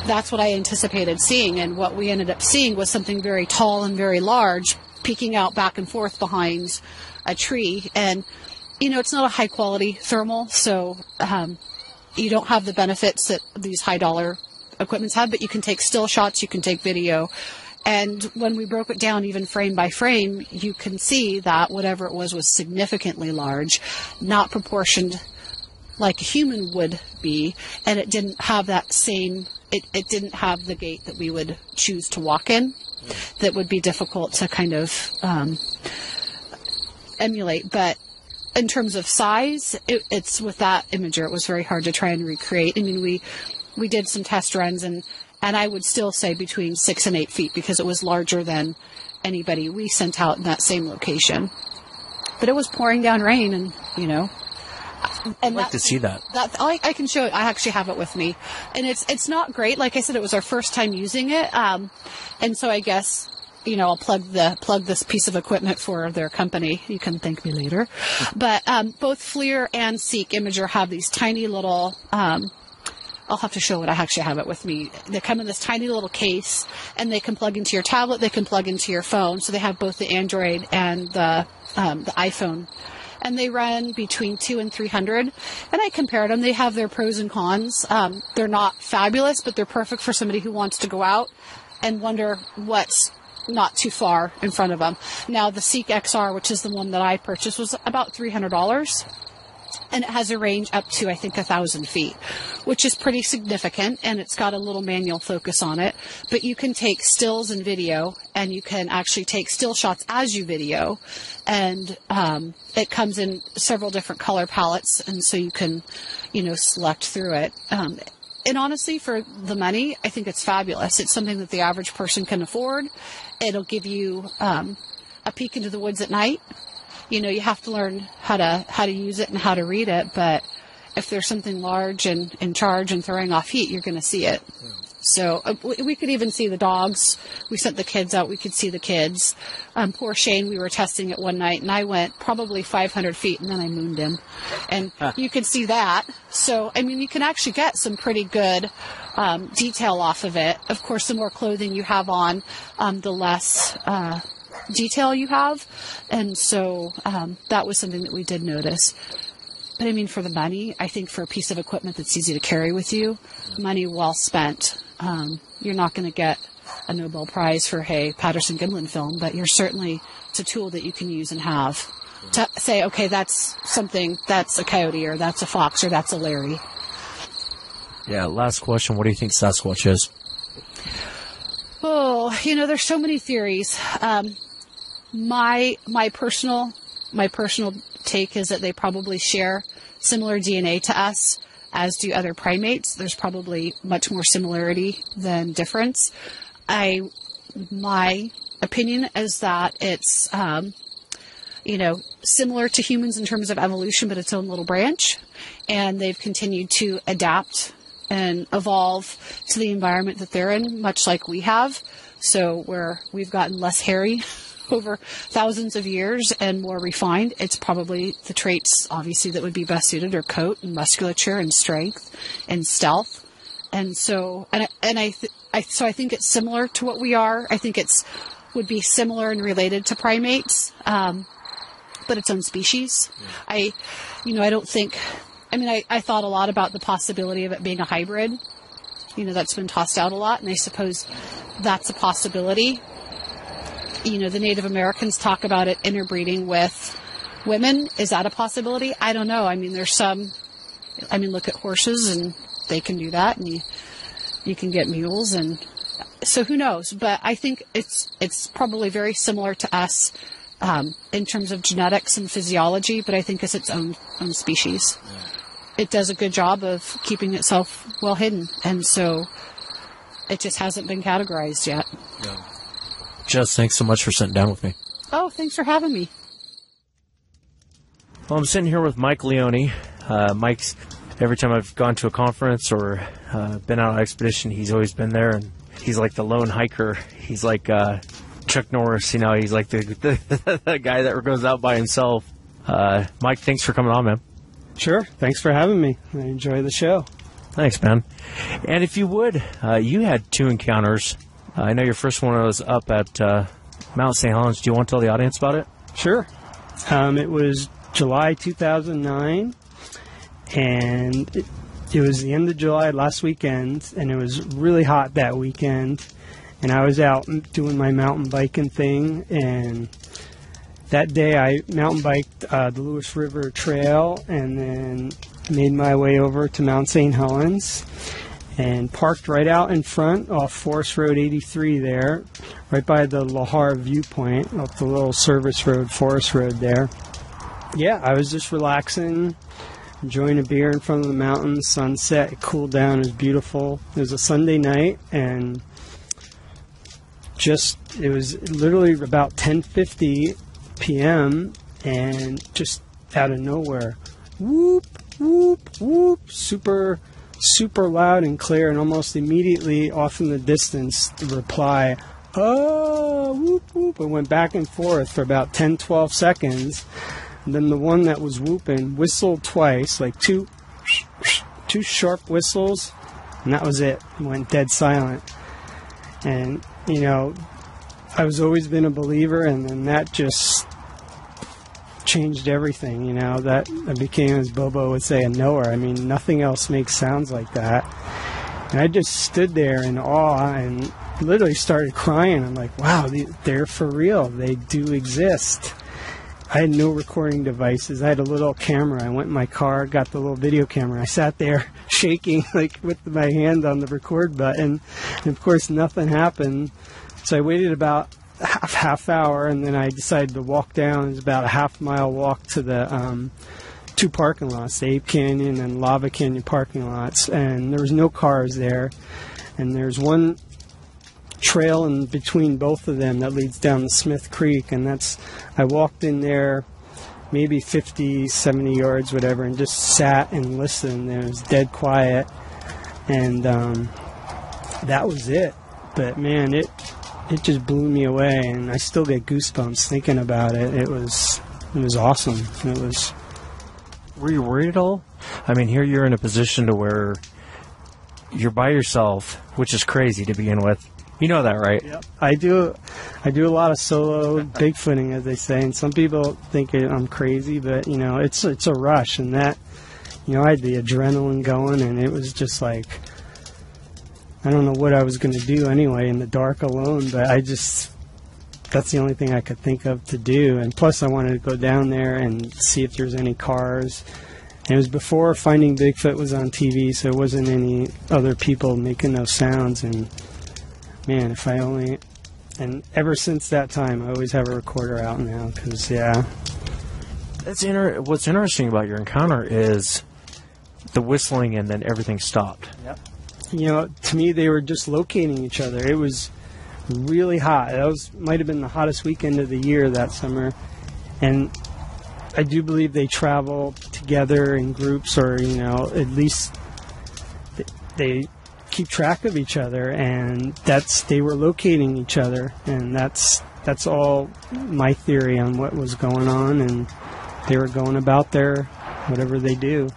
that's what I anticipated seeing. And what we ended up seeing was something very tall and very large, peeking out back and forth behind a tree. And it's not a high-quality thermal, so you don't have the benefits that these high-dollar equipments have, but you can take still shots, you can take video. And when we broke it down even frame by frame, you can see that whatever it was significantly large, not proportioned like a human would be, and it didn't have that same, it didn't have the gait that we would choose to walk in, that would be difficult to kind of emulate. But in terms of size, it's with that imager, it was very hard to try and recreate. I mean, we did some test runs, and I would still say between 6 and 8 feet, because it was larger than anybody we sent out in that same location. But it was pouring down rain, and, you know. I'd like to see that. I can show it. I actually have it with me. And it's not great. Like I said, it was our first time using it. And so I guess, you know, I'll plug this piece of equipment for their company. You can thank me later. But both FLIR and Seek Imager have these tiny little, I'll have to show it. I actually have it with me. They come in this tiny little case, and they can plug into your tablet. They can plug into your phone. So they have both the Android and the iPhone. And they run between $200 and $300. And I compared them. They have their pros and cons. They're not fabulous, but they're perfect for somebody who wants to go out and wonder what's not too far in front of them. Now, the Seek XR, which is the one that I purchased, was about $300. And it has a range up to, I think, 1,000 feet, which is pretty significant. And it's got a little manual focus on it. But you can take stills and video, and you can actually take still shots as you video. And it comes in several different color palettes, and so you can, you know, select through it. And honestly, for the money, I think it's fabulous. It's something that the average person can afford. It'll give you a peek into the woods at night. You know, you have to learn how to use it and how to read it, but if there's something large and in charge and throwing off heat, you're going to see it. Yeah. So we could even see the dogs. We sent the kids out. We could see the kids. Poor Shane, we were testing it one night, and I went probably 500 feet, and then I mooned him. And you could see that. So, I mean, you can actually get some pretty good detail off of it. Of course, the more clothing you have on, the less detail you have. And so that was something that we did notice. But I mean, for the money, I think for a piece of equipment that's easy to carry with you, money well spent. You're not going to get a Nobel Prize for, hey, Patterson-Gimlin film, but it's a tool that you can use and have to say, okay, that's something, that's a coyote, or that's a fox, or that's a Larry. Yeah, last question. What do you think Sasquatch is? Oh, you know, there's so many theories. My personal take is that they probably share similar DNA to us, as do other primates. There's probably much more similarity than difference. My opinion is that it's, you know, similar to humans in terms of evolution, but its own little branch. And they've continued to adapt and evolve to the environment that they're in, much like we have. So we've gotten less hairy over thousands of years and more refined. It's probably the traits, obviously, that would be best suited are coat and musculature and strength and stealth. And so, so I think it's similar to what we are. I think would be similar and related to primates, but its own species. I thought a lot about the possibility of it being a hybrid. You know, that's been tossed out a lot, and I suppose that's a possibility. You know, the Native Americans talk about it interbreeding with women. Is that a possibility? I don't know. I mean, look at horses, and they can do that, and you can get mules, and so who knows? But I think it's probably very similar to us in terms of genetics and physiology, but I think it's its own species. Yeah. It does a good job of keeping itself well hidden, and so it just hasn't been categorized yet. Yeah. Jess, thanks so much for sitting down with me. Oh, thanks for having me. Well, I'm sitting here with Mike Leone. Mike's, every time I've gone to a conference or been out on an expedition, he's always been there, and he's like the lone hiker. He's like Chuck Norris, you know, he's like the guy that goes out by himself. Mike, thanks for coming on, man. Sure. Thanks for having me. I enjoy the show. Thanks, man. And if you would, you had 2 encounters. I know your first one was up at Mount St. Helens. Do you want to tell the audience about it? Sure. It was July 2009, and it was the end of July last weekend, and it was really hot that weekend. And I was out doing my mountain biking thing, and that day I mountain biked the Lewis River Trail and then made my way over to Mount St. Helens and parked right out in front off Forest Road 83 there, right by the Lahar viewpoint, up the little service road, Forest Road there. Yeah, I was just relaxing, enjoying a beer in front of the mountains, sunset. It cooled down. It was beautiful. It was a Sunday night, and it was literally about 10:50 p.m., and just out of nowhere, whoop, whoop, whoop, super loud and clear, and almost immediately off in the distance, the reply, oh, whoop, whoop. It went back and forth for about 10-12 seconds. And then the one that was whooping whistled twice, like two sharp whistles, and that was it. It went dead silent. And, I was always been a believer, and then that just changed everything, that I became, as Bobo would say, a knower. I mean, nothing else makes sounds like that. And I just stood there in awe and literally started crying. I'm like, wow, they're for real. They do exist. I had no recording devices. I had a little camera. I went in my car, got the little video camera. I sat there shaking, like with my hand on the record button. And of course, nothing happened. So I waited about half hour, and then I decided to walk down. It was about a half-mile walk to the two parking lots, the Ape Canyon and Lava Canyon parking lots. And there was no cars there. And there's one trail in between both of them that leads down to Smith Creek, and I walked in there maybe 50, 70 yards, whatever, and just sat and listened. It was dead quiet, and that was it. But man, it just blew me away, and I still get goosebumps thinking about it. It was awesome. Were you worried at all? I mean, here you're in a position to where you're by yourself, which is crazy to begin with. You know that, right? Yep. I do a lot of solo Bigfooting, as they say, and some people think I'm crazy, but it's a rush, and that I had the adrenaline going, and it was just like, I don't know what I was going to do anyway in the dark alone, but that's the only thing I could think of to do. And plus I wanted to go down there and see if there's any cars. And it was before Finding Bigfoot was on TV, so it wasn't any other people making those sounds. And man, and ever since that time, I always have a recorder out now, because, yeah. What's interesting about your encounter is the whistling, and then everything stopped. Yep. To me, they were just locating each other. It was really hot. That might have been the hottest weekend of the year that summer. And I do believe they travel together in groups, or, at least they keep track of each other, and they were locating each other, and that's all my theory on what was going on, and they were going about their whatever they do.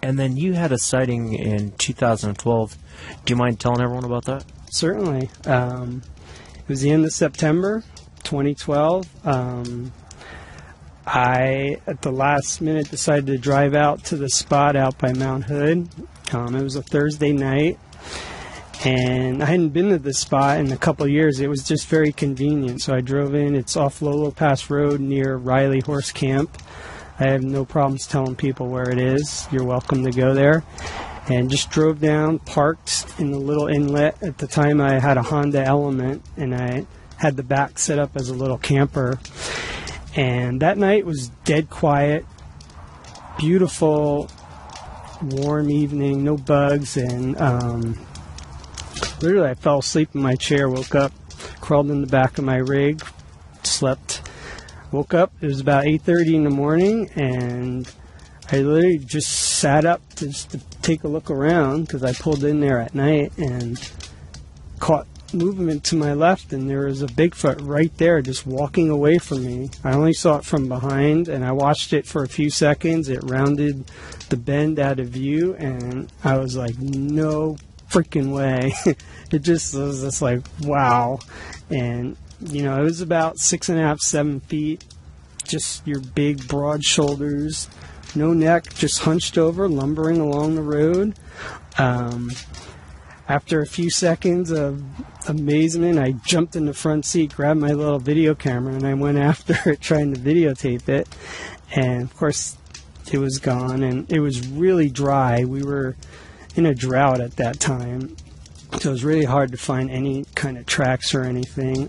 And then you had a sighting in 2012. Do you mind telling everyone about that? Certainly. It was the end of September 2012. I, at the last minute, decided to drive out to the spot out by Mount Hood. It was a Thursday night, and I hadn't been to this spot in a couple of years. It was just very convenient, so I drove in. It's off Lolo Pass Road near Riley Horse Camp. I have no problems telling people where it is. You're welcome to go there. And just drove down, parked in the little inlet. At the time, I had a Honda Element, and I had the back set up as a little camper. And that night was dead quiet, beautiful, warm evening, no bugs, and literally I fell asleep in my chair, woke up, crawled in the back of my rig, slept, woke up. It was about 8:30 in the morning, and I literally just sat up just to take a look around, because I pulled in there at night and caught movement to my left, and there was a Bigfoot right there just walking away from me. I only saw it from behind, and I watched it for a few seconds. It rounded the bend out of view, and I was like, no freaking way. It just was just like, wow. And it was about 6.5, 7 feet, just your big broad shoulders, no neck, just hunched over, lumbering along the road. After a few seconds of amazement, I jumped in the front seat, grabbed my little video camera, and I went after it, trying to videotape it. And of course, it was gone, and it was really dry. We were in a drought at that time, so it was really hard to find any kind of tracks or anything.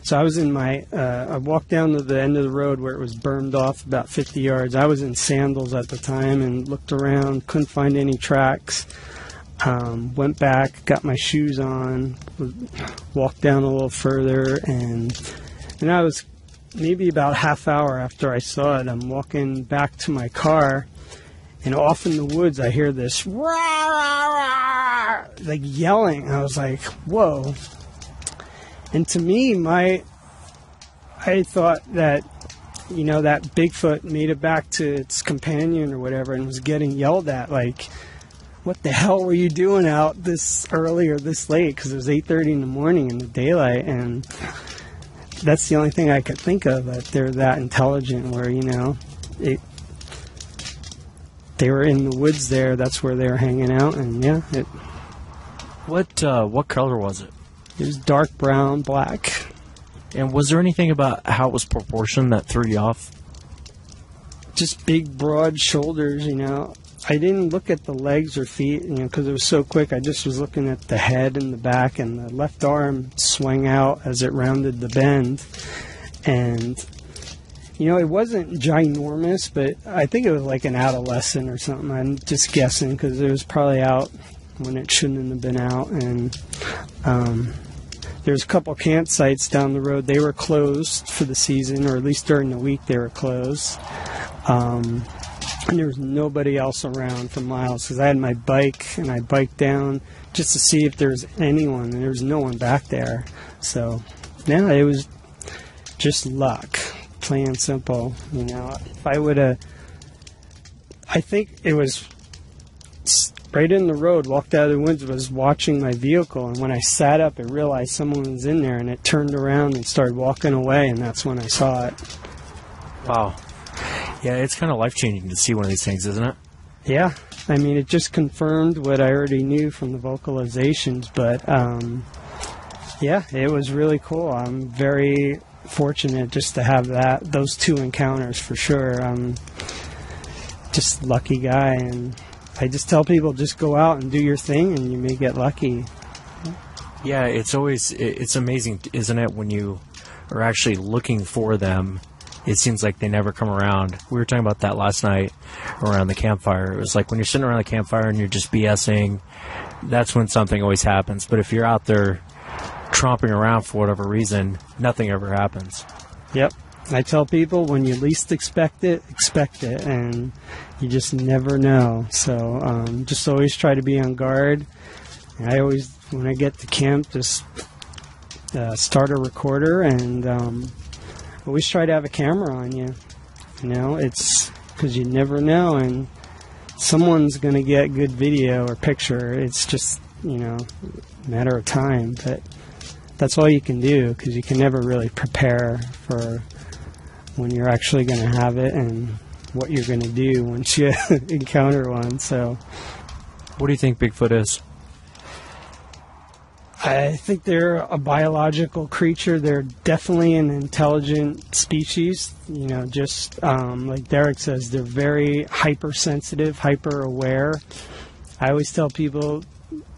So I was in I walked down to the end of the road where it was burned off about 50 yards. I was in sandals at the time and looked around, couldn't find any tracks. Went back, got my shoes on, walked down a little further, and I was maybe about half hour after I saw it. I'm walking back to my car, and off in the woods I hear this rah, rah, rah, like yelling. I was like, whoa. And to me, I thought that, that Bigfoot made it back to its companion or whatever and was getting yelled at, like, what the hell were you doing out this early or this late? Because it was 8:30 in the morning in the daylight, and that's the only thing I could think of, that they're that intelligent where, they were in the woods there, that's where they were hanging out, and What color was it? It was dark brown, black. And was there anything about how it was proportioned that threw you off? Just big, broad shoulders, I didn't look at the legs or feet, because it was so quick. I just was looking at the head and the back, and the left arm swung out as it rounded the bend. And, it wasn't ginormous, but I think it was like an adolescent or something. I'm just guessing, because it was probably out when it shouldn't have been out. And there's a couple campsites down the road. They were closed for the season, or at least during the week they were closed. And there was nobody else around for miles, because I had my bike, and I biked down just to see if there was anyone, and there was no one back there. So, it was just luck, plain and simple. If I would have, I think it was right in the road, walked out of the woods, was watching my vehicle, and when I sat up, I realized someone was in there, and it turned around and started walking away, and that's when I saw it. Wow. Yeah, it's kind of life-changing to see one of these things, isn't it? Yeah. It just confirmed what I already knew from the vocalizations, but, it was really cool. I'm very fortunate just to have those two encounters for sure. I'm just a lucky guy, and I just tell people, just go out and do your thing, and you may get lucky. Yeah, it's amazing, isn't it, when you are actually looking for them. It seems like they never come around. We were talking about that last night around the campfire. It was like when you're sitting around the campfire and you're just BSing, that's when something always happens. But if you're out there tromping around for whatever reason, nothing ever happens. Yep. I tell people, when you least expect it, and you just never know. So just always try to be on guard. And I always, when I get to camp, just start a recorder, and always try to have a camera on you. It's because you never know, and someone's going to get good video or picture. It's just, a matter of time. But that's all you can do, because you can never really prepare for when you're actually going to have it and what you're going to do once you encounter one. So, what do you think Bigfoot is? I think they're a biological creature. They're definitely an intelligent species. Just like Derek says, they're very hypersensitive, hyper-aware. I always tell people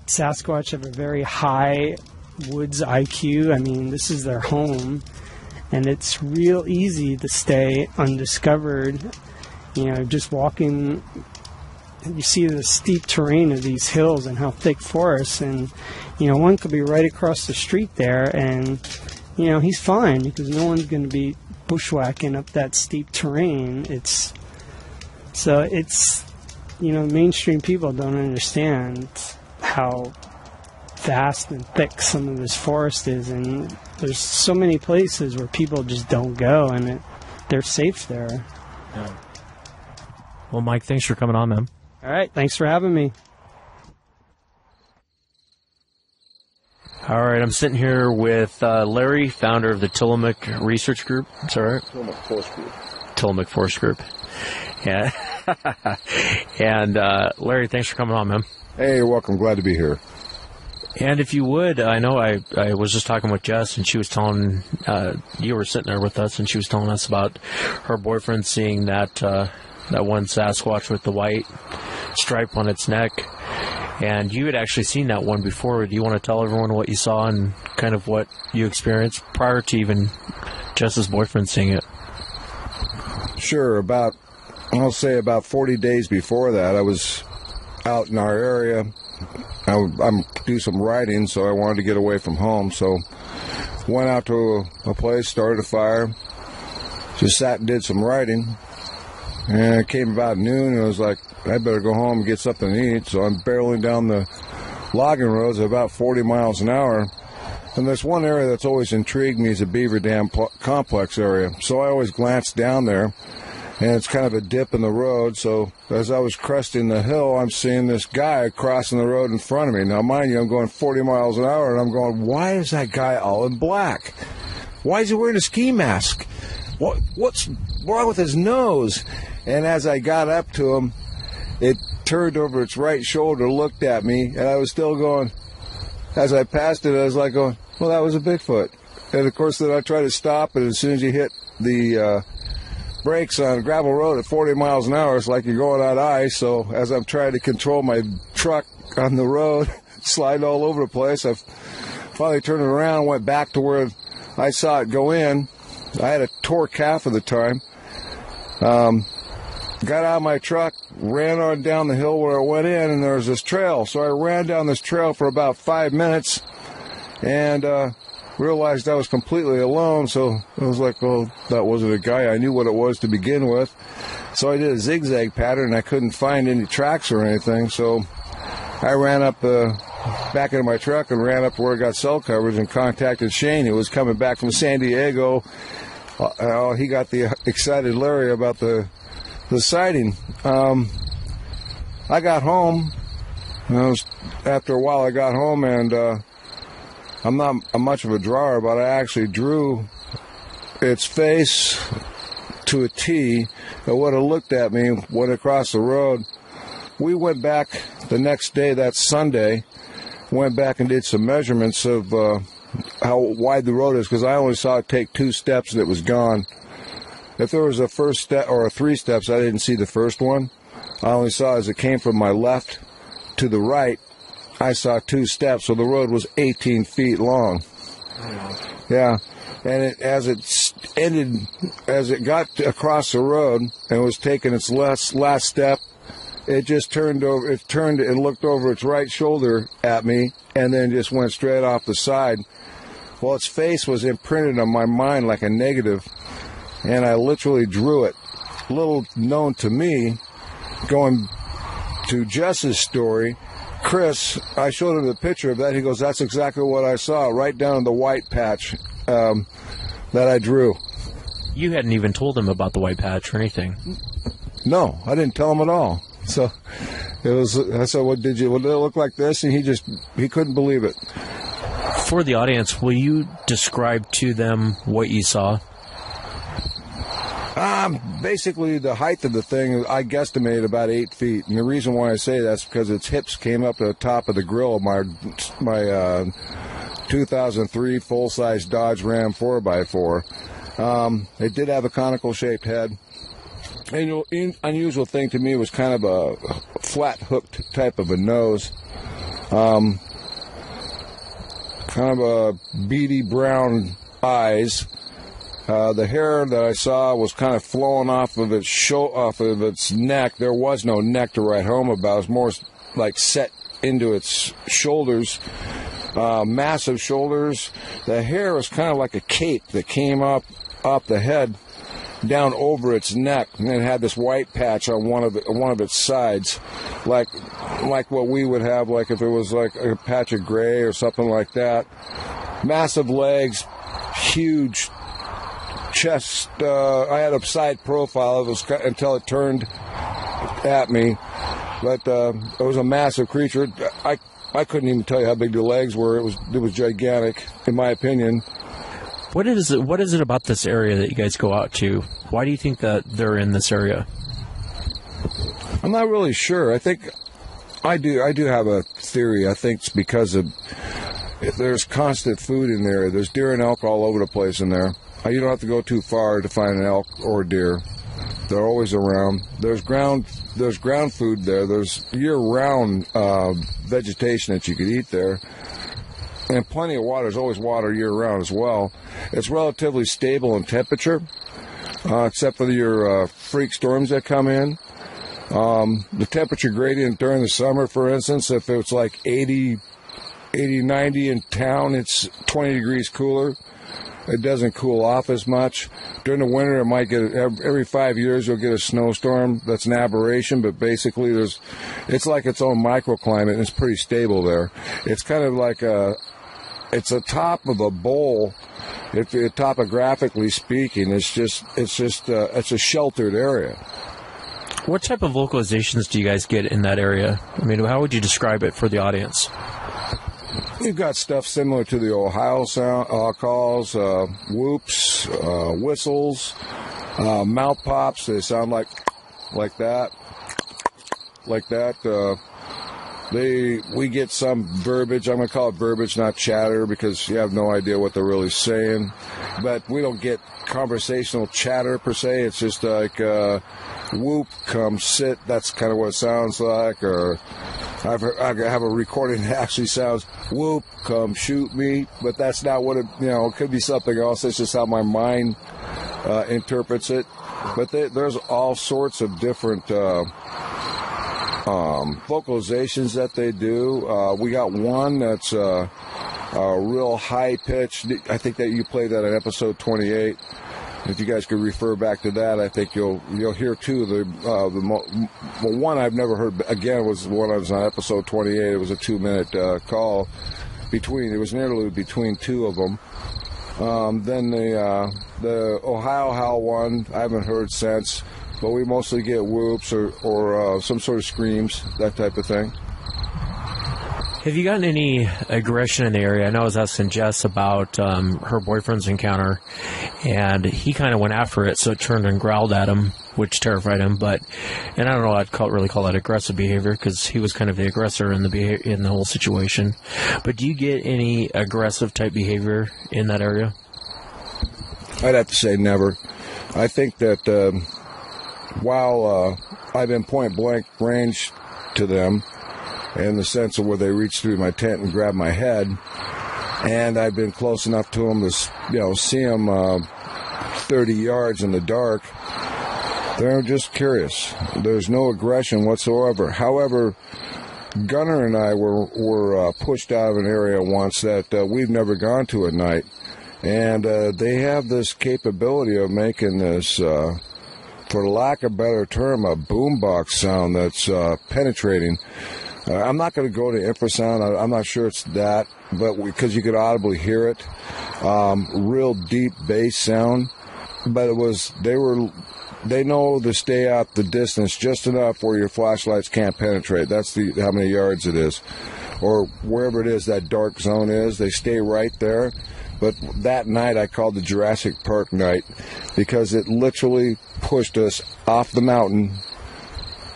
Sasquatch have a very high woods IQ. This is their home, and it's real easy to stay undiscovered. Just walking, you see the steep terrain of these hills and how thick forests, and one could be right across the street there, and he's fine, because no one's going to be bushwhacking up that steep terrain. It's mainstream people don't understand how vast and thick some of this forest is, and there's so many places where people just don't go, and they're safe there. Yeah. Well, Mike, thanks for coming on, man. All right, thanks for having me. All right, I'm sitting here with Larry, founder of the Tillamook Research Group. Is that right? Tillamook Forest Group. Tillamook Forest Group. Yeah. And Larry, thanks for coming on, man. Hey, you're welcome. Glad to be here. And if you would, I know I was just talking with Jess, and she was telling, you were sitting there with us, and she was telling us about her boyfriend seeing that one Sasquatch with the white stripe on its neck. And you had actually seen that one before. Do you want to tell everyone what you saw and kind of what you experienced prior to even Jess's boyfriend seeing it? Sure. I'll say about 40 days before that, I was out in our area. I'm do some writing, so I wanted to get away from home. So went out to a place, started a fire, just sat and did some writing. And it came about noon, and I was like, I better go home and get something to eat. So I'm barreling down the logging roads at about 40 miles an hour. And there's one area that's always intrigued me is the Beaver Dam Complex area. So I always glance down there, and it's kind of a dip in the road. So as I was cresting the hill, I'm seeing this guy crossing the road in front of me. Now, mind you, I'm going 40 miles an hour, and I'm going, why is that guy all in black? Why is he wearing a ski mask? What's wrong with his nose? And as I got up to him, it turned over its right shoulder, looked at me, and I was still going, as I passed it, I was like going, well, that was a Bigfoot. And, of course, then I tried to stop, and as soon as you hit the brakes on a gravel road at 40 miles an hour, it's like you're going on ice. So as I'm trying to control my truck on the road, sliding all over the place, I finally turned it around, went back to where I saw it go in. I had a tore calf at the time. Got out of my truck, ran on down the hill where it went in, and there was this trail. So I ran down this trail for about 5 minutes and realized I was completely alone. So I was like, well, that wasn't a guy. I knew what it was to begin with. So I did a zigzag pattern, and I couldn't find any tracks or anything. So I ran up back into my truck and ran up to where I got cell coverage and contacted Shane. He was coming back from San Diego. He got the excited Larry about the sighting. I got home. After a while, I got home, and I'm not much of a drawer, but I actually drew its face to a T. It would have looked at me, went across the road. We went back the next day, that's Sunday, went back and did some measurements of how wide the road is, because I only saw it take 2 steps and it was gone. If there was a first step or 3 steps, I didn't see the first one. I only saw as it came from my left to the right, I saw 2 steps, so the road was 18 feet long. Yeah, and as it got across the road and was taking its last step, it just turned over. It turned and looked over its right shoulder at me, and then just went straight off the side. Well, its face was imprinted on my mind like a negative, and I literally drew it. Little known to me, going to Jess's story, Chris, I showed him the picture of that. He goes, that's exactly what I saw, right down in the white patch that I drew. You hadn't even told him about the white patch or anything. No, I didn't tell him at all. So it was. I said, "What did it look like this?" And he couldn't believe it. For the audience, will you describe to them what you saw? Basically, the height of the thing, I guesstimated about 8 feet. And the reason why I say that's because its hips came up to the top of the grill of my 2003 full-size Dodge Ram 4x4. It did have a conical-shaped head. An unusual thing to me was kind of a flat-hooked type of a nose. Kind of a beady brown eyes. The hair that I saw was kind of flowing off of its neck. There was no neck to write home about. It was more like set into its shoulders. Massive shoulders. The hair was kind of like a cape that came up the head down over its neck, and it had this white patch on one of its sides, like what we would have, like if it was like a patch of gray or something like that. Massive legs, huge chest. I had a side profile. It was until it turned at me, but it was a massive creature. I couldn't even tell you how big the legs were. It was gigantic, in my opinion. What is it about this area that you guys go out to? Why do you think that they're in this area? I'm not really sure. I think I do have a theory. I think it's because there's constant food in there. There's deer and elk all over the place in there. You don't have to go too far to find an elk or deer. They're always around. There's ground food there. There's year-round vegetation that you could eat there. And plenty of water. There's always water year-round as well. It's relatively stable in temperature, except for your freak storms that come in. The temperature gradient during the summer, for instance, if it's like 80, 90 in town, it's 20 degrees cooler. It doesn't cool off as much. During the winter, it might get, every 5 years, you'll get a snowstorm. That's an aberration, but basically it's like its own microclimate, and it's pretty stable there. It's kind of like it's a top of a bowl. Topographically speaking, it's a sheltered area. What type of vocalizations do you guys get in that area? I mean, how would you describe it for the audience? You've got stuff similar to the Ohio sound calls, whoops, whistles, mouth pops. They sound like that. We get some verbiage. I'm going to call it verbiage, not chatter, because you have no idea what they're really saying. But we don't get conversational chatter per se. It's just like whoop, come sit. That's kind of what it sounds like. Or I have a recording that actually sounds whoop, come shoot me. But that's not what it. It could be something else. That's just how my mind interprets it. But there's all sorts of different vocalizations that they do. We got one that's a real high pitch. I think that you played that in episode 28. If you guys could refer back to that, I think you'll hear two. The one I've never heard again was the one I was on episode 28. It was a 2-minute call between. It was an interlude between two of them. Then the Ohio Howl one I haven't heard since, but we mostly get whoops or some sort of screams, that type of thing. Have you gotten any aggression in the area? I know I was asking Jess about her boyfriend's encounter, and he kind of went after it, so it turned and growled at him, which terrified him. And I don't know, I'd really call that aggressive behavior, because he was kind of the aggressor in the whole situation. But do you get any aggressive type behavior in that area? I'd have to say never. I think that while I've been point blank range to them, in the sense of where they reach through my tent and grab my head, and I've been close enough to them to see them 30 yards in the dark, they're just curious. There's no aggression whatsoever. However, Gunner and I were pushed out of an area once that we've never gone to at night, and they have this capability of making this, for lack of a better term, a boombox sound that's penetrating. I'm not going to go to infrasound. I'm not sure it's that, but because you could audibly hear it, real deep bass sound. But they know to stay out the distance just enough where your flashlights can't penetrate. That's how many yards it is, or wherever it is that dark zone is. They stay right there. But that night I called the Jurassic Park night, because it literally pushed us off the mountain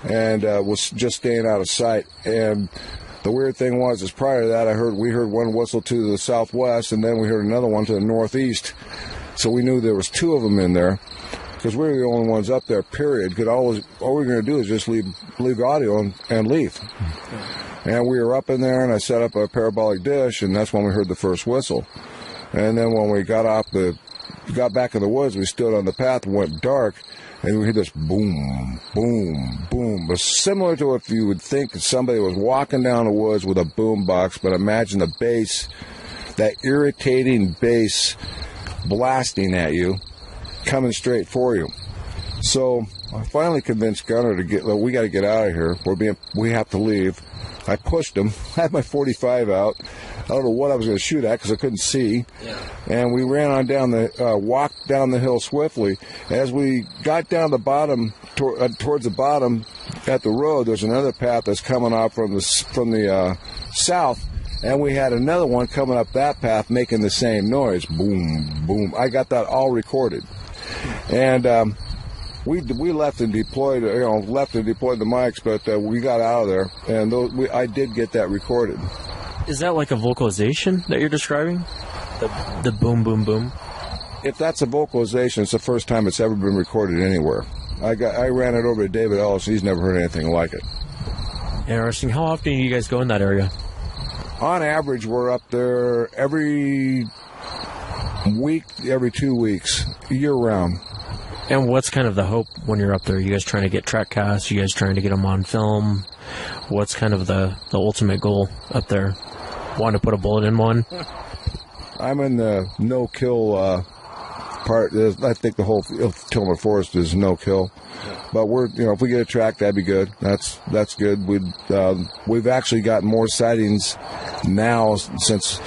and was just staying out of sight. And the weird thing was, prior to that, we heard one whistle to the southwest, and then we heard another one to the northeast. So we knew there was two of them in there, because we were the only ones up there, period. All we were going to do is just leave audio and leave. And we were up in there, and I set up a parabolic dish, and that's when we heard the first whistle. And then when we got back in the woods, we stood on the path and went dark, and we heard this boom, boom, boom. But similar to if you would think that somebody was walking down the woods with a boom box, but imagine the bass, that irritating bass blasting at you, coming straight for you. So I finally convinced Gunner we got to get out of here. We have to leave. I pushed him. I had my 45 out. I don't know what I was going to shoot at because I couldn't see. Yeah. And we ran on walked down the hill swiftly. As we got down the bottom, towards the bottom at the road, there's another path that's coming off from the south. And we had another one coming up that path making the same noise. Boom, boom. I got that all recorded. And we left and deployed, the mics, but we got out of there. And I did get that recorded. Is that like a vocalization that you're describing? The boom, boom, boom? If that's a vocalization, it's the first time it's ever been recorded anywhere. I ran it over to David Ellis. He's never heard anything like it. Interesting. How often do you guys go in that area? On average, we're up there every week, every 2 weeks, year round. And what's kind of the hope when you're up there? You guys trying to get track casts? You guys trying to get them on film? What's kind of the ultimate goal up there? Want to put a bullet in one? I'm in the no-kill part. I think the whole Tillman Forest is no-kill. But if we get a track, that'd be good. That's good. We've actually got more sightings now since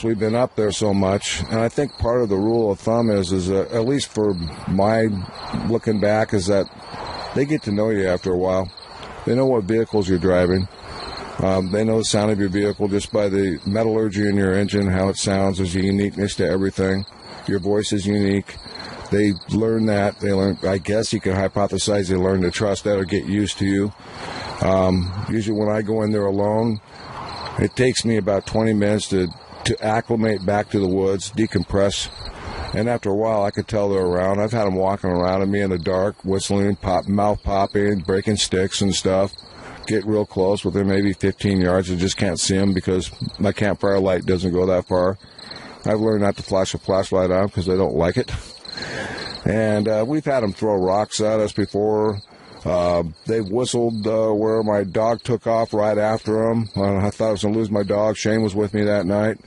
we've been up there so much. And I think part of the rule of thumb is at least for my looking back, is that they get to know you after a while. They know what vehicles you're driving. They know the sound of your vehicle just by the metallurgy in your engine, how it sounds. There's a uniqueness to everything. Your voice is unique. They learn that. They learn. I guess you can hypothesize they learn to trust that or get used to you. Usually when I go in there alone, it takes me about 20 minutes to acclimate back to the woods, decompress. And after a while, I could tell they're around. I've had them walking around at me in the dark, whistling, mouth popping, breaking sticks and stuff. Get real close within maybe 15 yards. I just can't see them because my campfire light doesn't go that far. I've learned not to flash a flashlight on because I don't like it. And we've had them throw rocks at us before. They whistled where my dog took off right after them. I thought I was going to lose my dog. Shane was with me that night.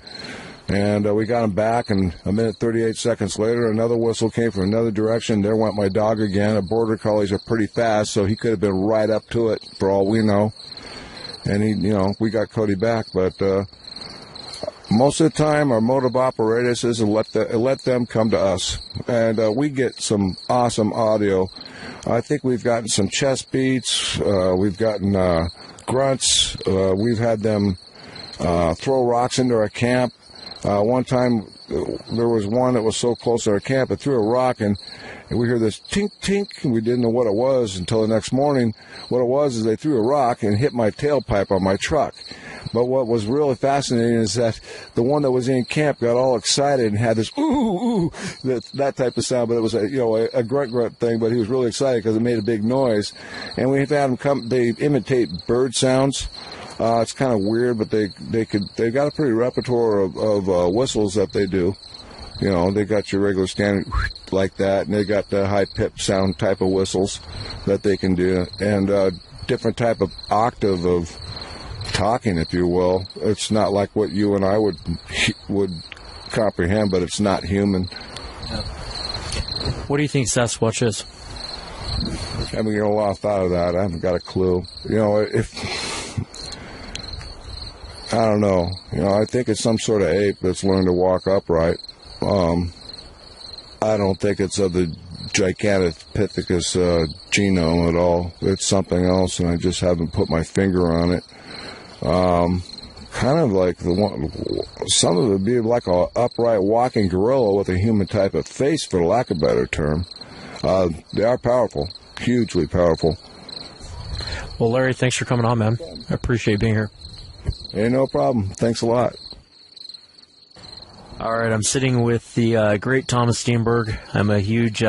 And we got him back, and a minute 38 seconds later, another whistle came from another direction. There went my dog again. Border collies are pretty fast, so he could have been right up to it for all we know. And we got Cody back. But most of the time, our mode of operators is to let them come to us. And we get some awesome audio. I think we've gotten some chest beats. We've gotten grunts. We've had them throw rocks into our camp. One time, there was one that was so close to our camp, it threw a rock, and we heard this tink, tink, and we didn't know what it was until the next morning. What it was is they threw a rock and hit my tailpipe on my truck. But what was really fascinating is that the one that was in camp got all excited and had this ooh, that type of sound, but it was a grunt thing, but he was really excited because it made a big noise. And we've had them come, they imitate bird sounds. It's kind of weird, but they've got a pretty repertoire of whistles that they do. They got your regular standard like that, and they got the high pitch sound type of whistles that they can do, and different type of octave of talking, if you will. It's not like what you and I would comprehend, but it's not human. What do you think Sasquatch is? I haven't got a lot of thought of that. I haven't got a clue. I don't know. I think it's some sort of ape that's learned to walk upright. I don't think it's of the Gigantopithecus genome at all. It's something else, and I just haven't put my finger on it. Kind of like some of it would be like a upright walking gorilla with a human type of face, for lack of a better term. They are powerful, hugely powerful. Well, Larry, thanks for coming on, man. I appreciate being here. Hey, no problem. Thanks a lot. All right, I'm sitting with the great Thomas Steenberg. I'm a huge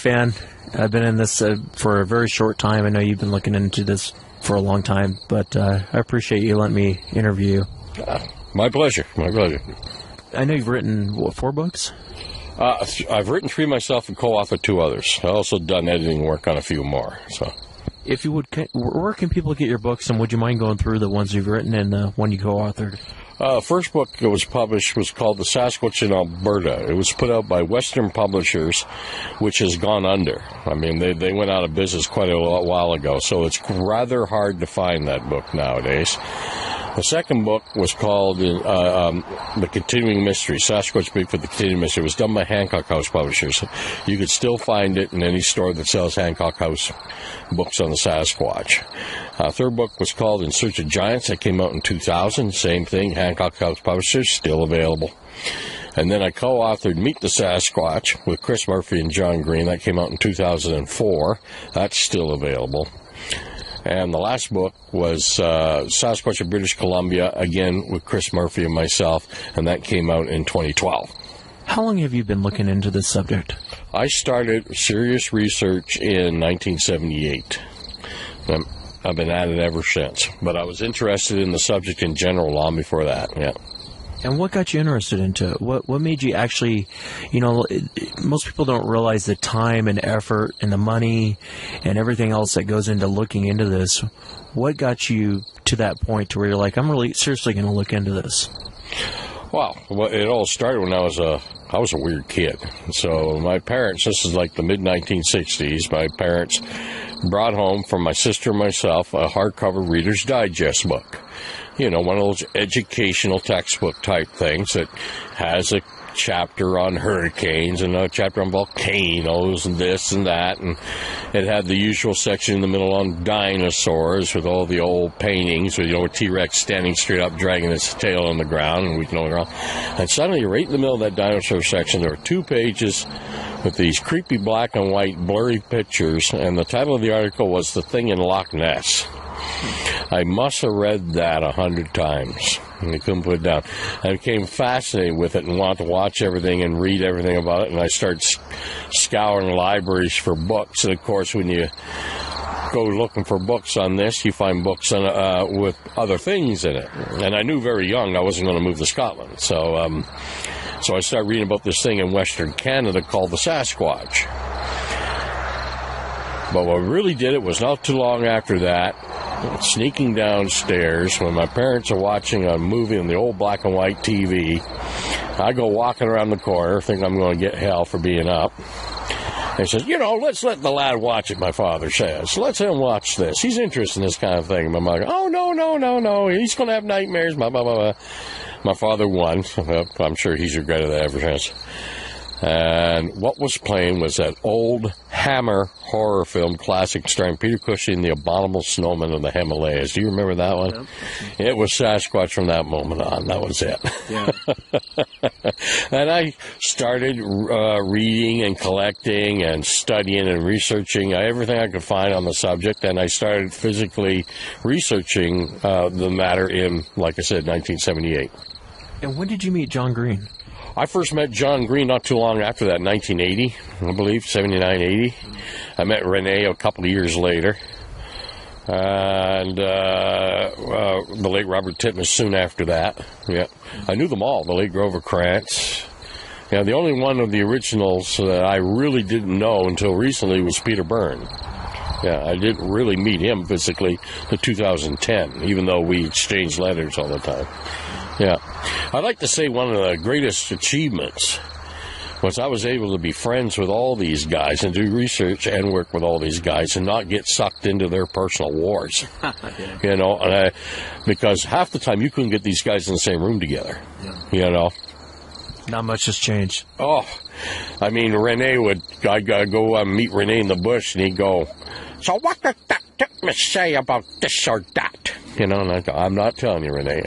fan. I've been in this for a very short time. I know you've been looking into this for a long time, but I appreciate you letting me interview you. My pleasure. My pleasure. I know you've written, 4 books? I've written 3 myself and co-authored 2 others. I've also done editing work on a few more. So, if you would, where can people get your books, and would you mind going through the ones you've written and the one you co-authored? First book that was published was called The Sasquatch in Alberta. It was put out by Western Publishers, which has gone under. I mean, they went out of business quite a while ago, so it's rather hard to find that book nowadays. The second book was called The Continuing Mystery, Sasquatch Bigfoot, The Continuing Mystery. It was done by Hancock House Publishers. You could still find it in any store that sells Hancock House books on the Sasquatch. Third book was called In Search of Giants. That came out in 2000. Same thing, Hancock House Publishers, still available. And then I co-authored Meet the Sasquatch with Chris Murphy and John Green. That came out in 2004. That's still available. And the last book was Sasquatch of British Columbia, again with Chris Murphy and myself, and that came out in 2012. How long have you been looking into this subject? I started serious research in 1978. I've been at it ever since. But I was interested in the subject in general long before that, yeah. And what got you interested into it? What made you actually, most people don't realize the time and effort and the money and everything else that goes into looking into this. What got you to that point to where you're like, I'm really seriously going to look into this? Well, it all started when I was a weird kid. So my parents, this is like the mid-1960s, my parents brought home from my sister and myself a hardcover Reader's Digest book. One of those educational textbook type things that has a chapter on hurricanes and a chapter on volcanoes and this and that, and it had the usual section in the middle on dinosaurs with all the old paintings with a T-Rex standing straight up dragging its tail on the ground, and we can all around. And suddenly right in the middle of that dinosaur section there were 2 pages with these creepy black and white blurry pictures, and the title of the article was The Thing in Loch Ness. I must have read that 100 times, and I couldn't put it down. I became fascinated with it and wanted to watch everything and read everything about it, and I started scouring libraries for books. And, of course, when you go looking for books on this, you find books on, with other things in it. And I knew very young I wasn't going to move to Scotland, so I started reading about this thing in Western Canada called the Sasquatch. But what really did it was not too long after that, sneaking downstairs when my parents are watching a movie on the old black and white TV. I go walking around the corner, think I'm going to get hell for being up. And he says, let's let the lad watch it, my father says. Let's him watch this. He's interested in this kind of thing. And my mother goes, oh, no. He's going to have nightmares, blah, blah, blah, blah. My father won. I'm sure he's regretted that ever since. And what was playing was that old Hammer horror film classic starring Peter Cushing, The Abominable Snowman of the Himalayas. Do you remember that one? Yep. It was Sasquatch from that moment on. That was it. Yeah. And I started reading and collecting and studying and researching everything I could find on the subject, and I started physically researching the matter in, like I said, 1978. And when did you meet John Green? I first met John Green not too long after that, 1980, I believe, 79, 80. I met Renee a couple of years later. And the late Robert Titmus soon after that. Yeah, I knew them all, the late Grover Krantz. Yeah, the only one of the originals that I really didn't know until recently was Peter Byrne. Yeah, I didn't really meet him physically until 2010, even though we exchanged letters all the time. Yeah. I'd like to say one of the greatest achievements was I was able to be friends with all these guys and do research and work with all these guys and not get sucked into their personal wars. Because half the time you couldn't get these guys in the same room together. Yeah. Not much has changed. Oh, I mean, I'd go meet Renee in the bush, and he'd go, so what did that Titmus say about this or that? And I go, I'm not telling you, Renee.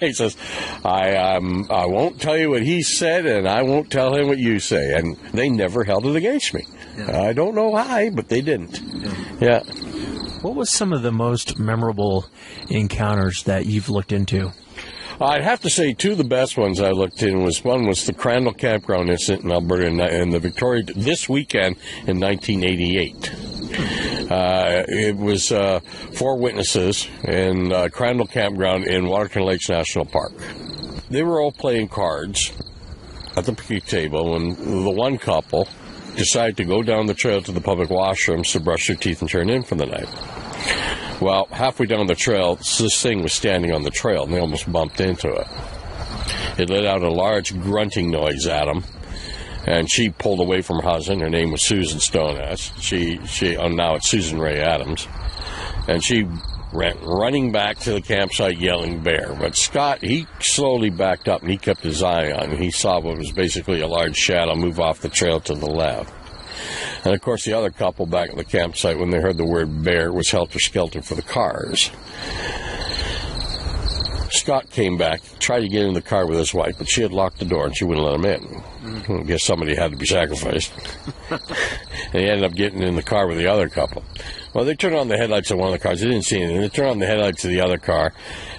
He says, I won't tell you what he said, and I won't tell him what you say. And they never held it against me. Yeah. I don't know why, but they didn't. Yeah. What was some of the most memorable encounters that you've looked into? I'd have to say 2 of the best ones I looked in was the Crandall Campground incident in Alberta in the Victoria this weekend in 1988. It was 4 witnesses in Crandall Campground in Waterton Lakes National Park. They were all playing cards at the picnic table when the one couple decided to go down the trail to the public washrooms to brush their teeth and turn in for the night. Well, halfway down the trail, this thing was standing on the trail, and they almost bumped into it. It let out a large grunting noise at them, and she pulled away from her husband. Her name was Susan Stoneass. Now it's Susan Ray Adams. And she ran running back to the campsite yelling bear. But Scott, he slowly backed up, and he kept his eye on it. He saw what was basically a large shadow move off the trail to the left. And, of course, the other couple back at the campsite, when they heard the word bear, was helter-skelter for the cars. Scott came back, tried to get in the car with his wife, but she had locked the door and she wouldn't let him in. I guess somebody had to be sacrificed. And he ended up getting in the car with the other couple. Well, they turned on the headlights of one of the cars. They didn't see anything. They turned on the headlights of the other car,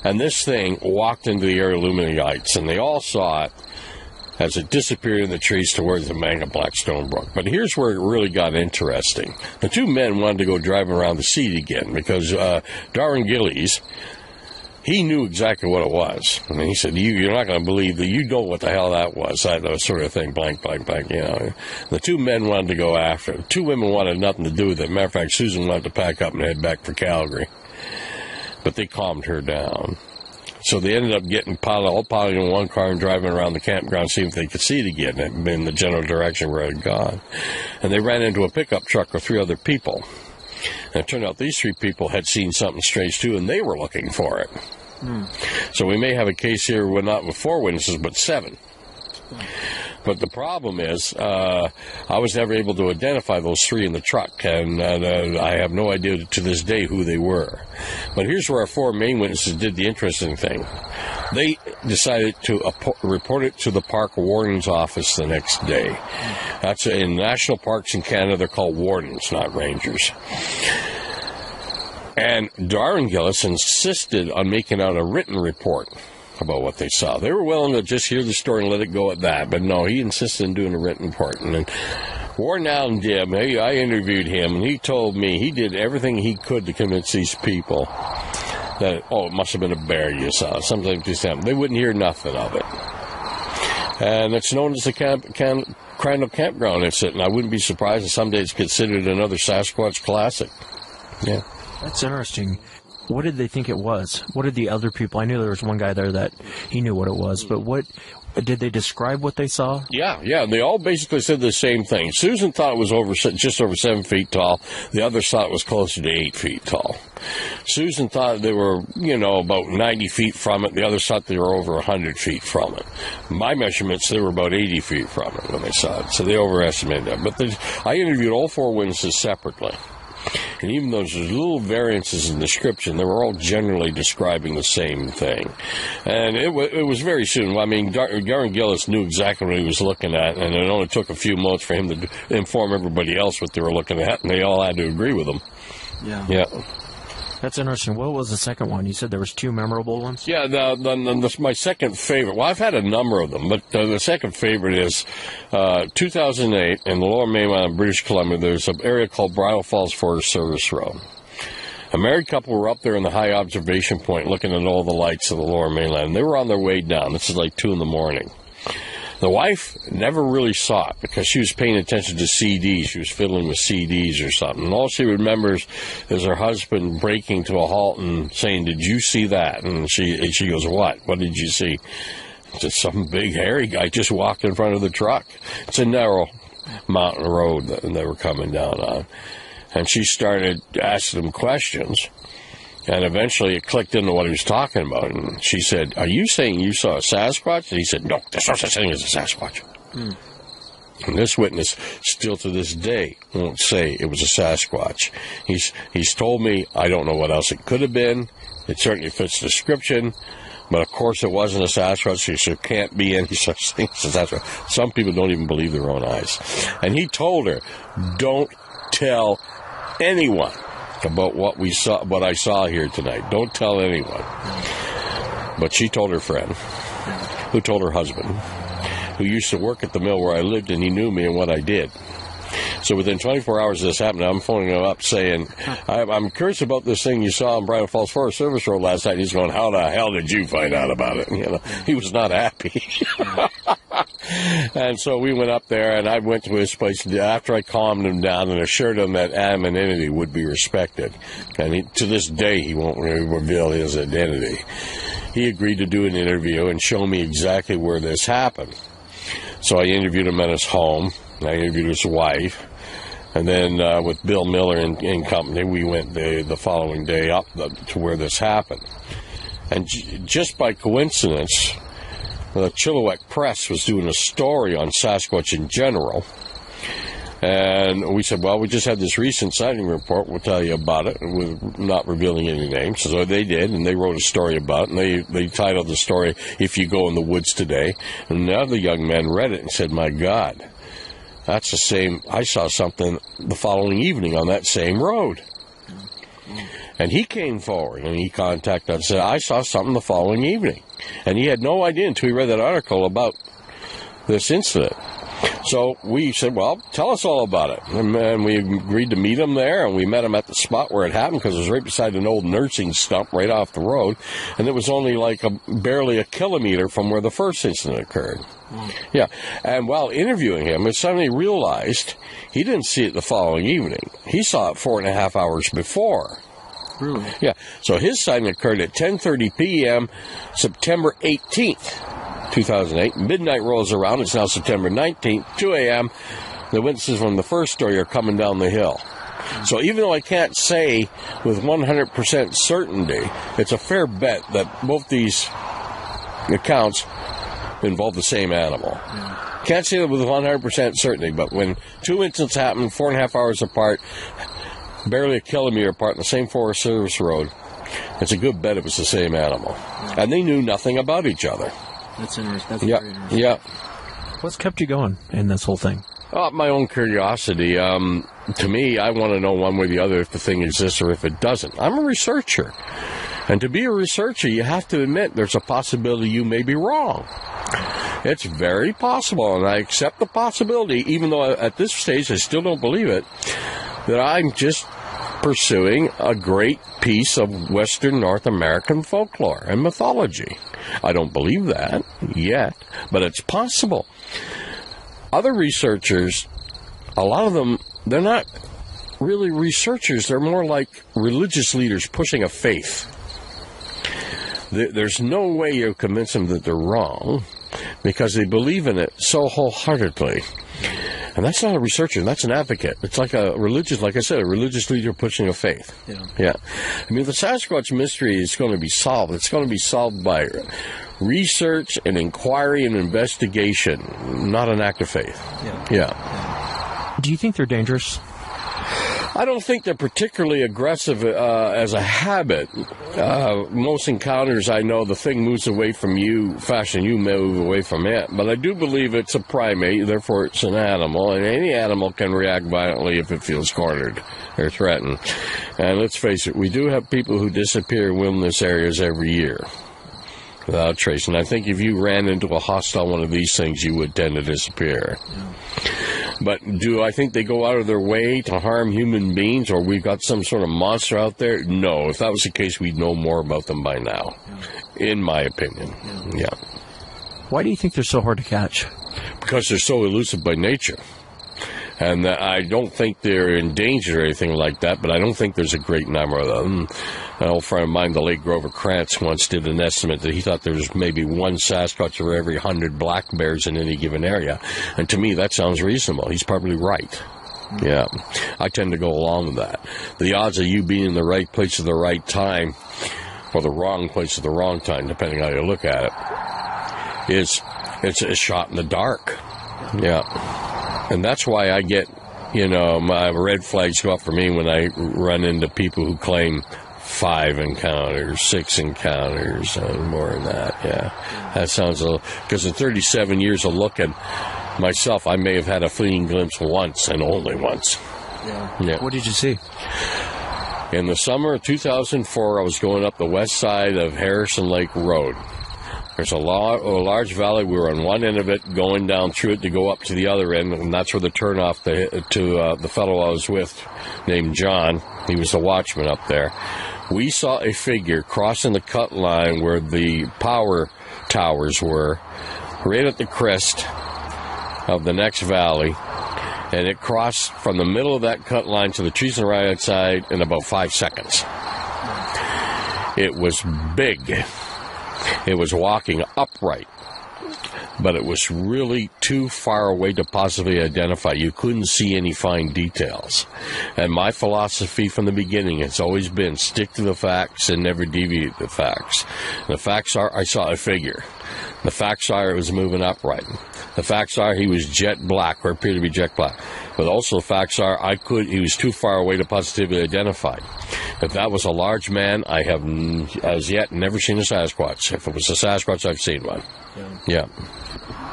and this thing walked into the air illuminati lights, and they all saw it. as it disappeared in the trees towards the Manga Blackstone Brook. But here's where it really got interesting. The two men wanted to go driving around the scene again because Darwin Gillies, he knew exactly what it was. I mean, he said, you're not going to believe that. You know what the hell that was, that sort of thing, blank, blank, blank, you know. The two men wanted to go after it. Two women wanted nothing to do with it. Matter of fact, Susan wanted to pack up and head back for Calgary. But they calmed her down. So they ended up getting all piled in one car and driving around the campground, seeing if they could see it again in the general direction where it had gone. And they ran into a pickup truck with 3 other people. And it turned out these 3 people had seen something strange, too, and they were looking for it. So we may have a case here with not with 4 witnesses, but 7. But the problem is, I was never able to identify those 3 in the truck, and I have no idea to this day who they were. But here's where our 4 main witnesses did the interesting thing. They decided to report it to the park warden's office the next day. That's in national parks in Canada. They're called wardens, not rangers. And Darwin Gillis insisted on making out a written report about what they saw. They were willing to just hear the story and let it go at that, but no, he insisted on doing a written report. And then Warren Allen did. I interviewed him, and he told me he did everything he could to convince these people that, it must have been a bear you saw. Something just happened. They wouldn't hear nothing of it. And it's known as the Crandall Campground incident, and I wouldn't be surprised if someday it's considered another Sasquatch classic. Yeah. That's interesting. What did they think it was? What did the other people? I knew there was one guy there that he knew what it was, but what did they describe what they saw? Yeah. They all basically said the same thing. Susan thought it was just over 7 feet tall. The others thought it was closer to 8 feet tall. Susan thought they were, about 90 feet from it. The others thought they were over 100 feet from it. My measurements, they were about 80 feet from it when they saw it. So they overestimated that. But I interviewed all 4 witnesses separately. And even though there's little variances in description, they were all generally describing the same thing. And it was very soon. I mean, Darwin Gillis knew exactly what he was looking at, and it only took a few moments for him to inform everybody else what they were looking at, and they all had to agree with him. Yeah. That's interesting. What was the second one? You said there was 2 memorable ones? Yeah, my second favorite. Well, I've had a number of them, but the second favorite is 2008 in the Lower Mainland of British Columbia. There's an area called Bridal Falls Forest Service Road. A married couple were up there in the high observation point looking at all the lights of the Lower Mainland, and they were on their way down. This is like 2 in the morning. The wife never really saw it because she was paying attention to CDs. She was fiddling with CDs or something. And all she remembers is her husband breaking to a halt and saying, "Did you see that?" And she goes, "What? What did you see?" Just some big hairy guy just walked in front of the truck. It's a narrow mountain road that they were coming down on. And she started asking him questions. And eventually it clicked into what he was talking about. And she said, "Are you saying you saw a Sasquatch?" And he said, "No, there's no such thing as a Sasquatch." And this witness, still to this day, won't say it was a Sasquatch. He's told me, I don't know what else it could have been. It certainly fits the description. But, of course, it wasn't a Sasquatch, so there can't be any such thing as a Sasquatch. Some people don't even believe their own eyes. And he told her, "Don't tell anyone about what I saw here tonight. Don't tell anyone." But she told her friend, who told her husband, who used to work at the mill where I lived, and he knew me and what I did. So within 24 hours of this happening, I'm phoning him up saying, I'm curious about this thing you saw on Bridal Falls Forest Service Road last night. He's going, "How the hell did you find out about it?" He was not happy. And so we went up there, and I went to his place after I calmed him down and assured him that anonymity would be respected. And to this day, he won't reveal his identity. He agreed to do an interview and show me exactly where this happened. So I interviewed him at his home. I interviewed his wife. And then with Bill Miller and company, we went the following day up to where this happened. And just by coincidence, the Chilliwack Press was doing a story on Sasquatch in general. And we said, well, we just had this recent sighting report. We'll tell you about it, with not revealing any names. So they did, and they wrote a story about it. And they titled the story, "If You Go in the Woods Today." And the other young man read it and said, "My God, that's the same. I saw something the following evening on that same road." And he came forward, and he contacted us and said, "I saw something the following evening." And he had no idea until he read that article about this incident. So we said, well, tell us all about it. And we agreed to meet him there, and we met him at the spot where it happened because it was right beside an old nursing stump right off the road, and it was only like barely a kilometer from where the first incident occurred. Yeah, and while interviewing him, we suddenly realized he didn't see it the following evening. He saw it 4.5 hours before. Really? Yeah, so his sighting occurred at 10:30 p.m., September 18th. 2008. Midnight rolls around. It's now September 19th, 2 a.m. The witnesses from the first story are coming down the hill. So even though I can't say with 100% certainty, it's a fair bet that both these accounts involve the same animal. Can't say that with 100% certainty, but when two incidents happen 4.5 hours apart, barely a kilometer apart on the same Forest Service road, it's a good bet it was the same animal. And they knew nothing about each other. That's interesting. That's very interesting. Yeah. What's kept you going in this whole thing? My own curiosity. To me, I want to know one way or the other if the thing exists or if it doesn't. I'm a researcher. And to be a researcher, you have to admit there's a possibility you may be wrong. It's very possible, and I accept the possibility, even though at this stage I still don't believe it, that I'm just pursuing a great piece of Western North American folklore and mythology. I don't believe that yet, but it's possible. Other researchers, a lot of them, they're not really researchers. They're more like religious leaders pushing a faith. There's no way you convince them that they're wrong because they believe in it so wholeheartedly. And that's not a researcher, that's an advocate. It's like a religious, like I said, a religious leader pushing a faith. Yeah. I mean, the Sasquatch mystery is going to be solved. It's going to be solved by research and inquiry and investigation, not an act of faith. Yeah. Do you think they're dangerous? I don't think they're particularly aggressive as a habit. Most encounters, I know the thing moves away from you faster than you move away from it. But I do believe it's a primate, therefore it's an animal. And any animal can react violently if it feels cornered or threatened. And let's face it, we do have people who disappear in wilderness areas every year without trace. And I think if you ran into a hostile one of these things, you would tend to disappear. But do I think they go out of their way to harm human beings, or we've got some sort of monster out there? No. If that was the case, we'd know more about them by now, in my opinion. Yeah. Why do you think they're so hard to catch? Because they're so elusive by nature. And I don't think they're endangered or anything like that, but I don't think there's a great number of them. An old friend of mine, the late Grover Krantz, once did an estimate that he thought there was maybe one Sasquatch for every 100 black bears in any given area. And to me, that sounds reasonable. He's probably right. Yeah. I tend to go along with that. The odds of you being in the right place at the right time, or the wrong place at the wrong time, depending how you look at it, it's a shot in the dark. Yeah. And that's why I get, my red flags go up for me when I run into people who claim 5 encounters, 6 encounters, and more than that. Yeah, that sounds a little, because in 37 years of looking myself, I may have had a fleeting glimpse once and only once. Yeah. What did you see? In the summer of 2004, I was going up the west side of Harrison Lake Road. There's a large valley. We were on one end of it, going down through it to go up to the other end, and that's where the turnoff to the fellow I was with, named John. He was the watchman up there. We saw a figure crossing the cut line where the power towers were, right at the crest of the next valley, and it crossed from the middle of that cut line to the trees on the right side in about 5 seconds. It was big. It was walking upright, but it was really too far away to possibly identify. You couldn't see any fine details. And my philosophy from the beginning has always been stick to the facts and never deviate the facts. And the facts are, I saw a figure. The facts are, it was moving upright. The facts are, he was jet black, or appeared to be jet black. But also the facts are, he was too far away to positively identify. If that was a large man, I have, as yet, never seen a Sasquatch. If it was a Sasquatch, I've seen one. Yeah.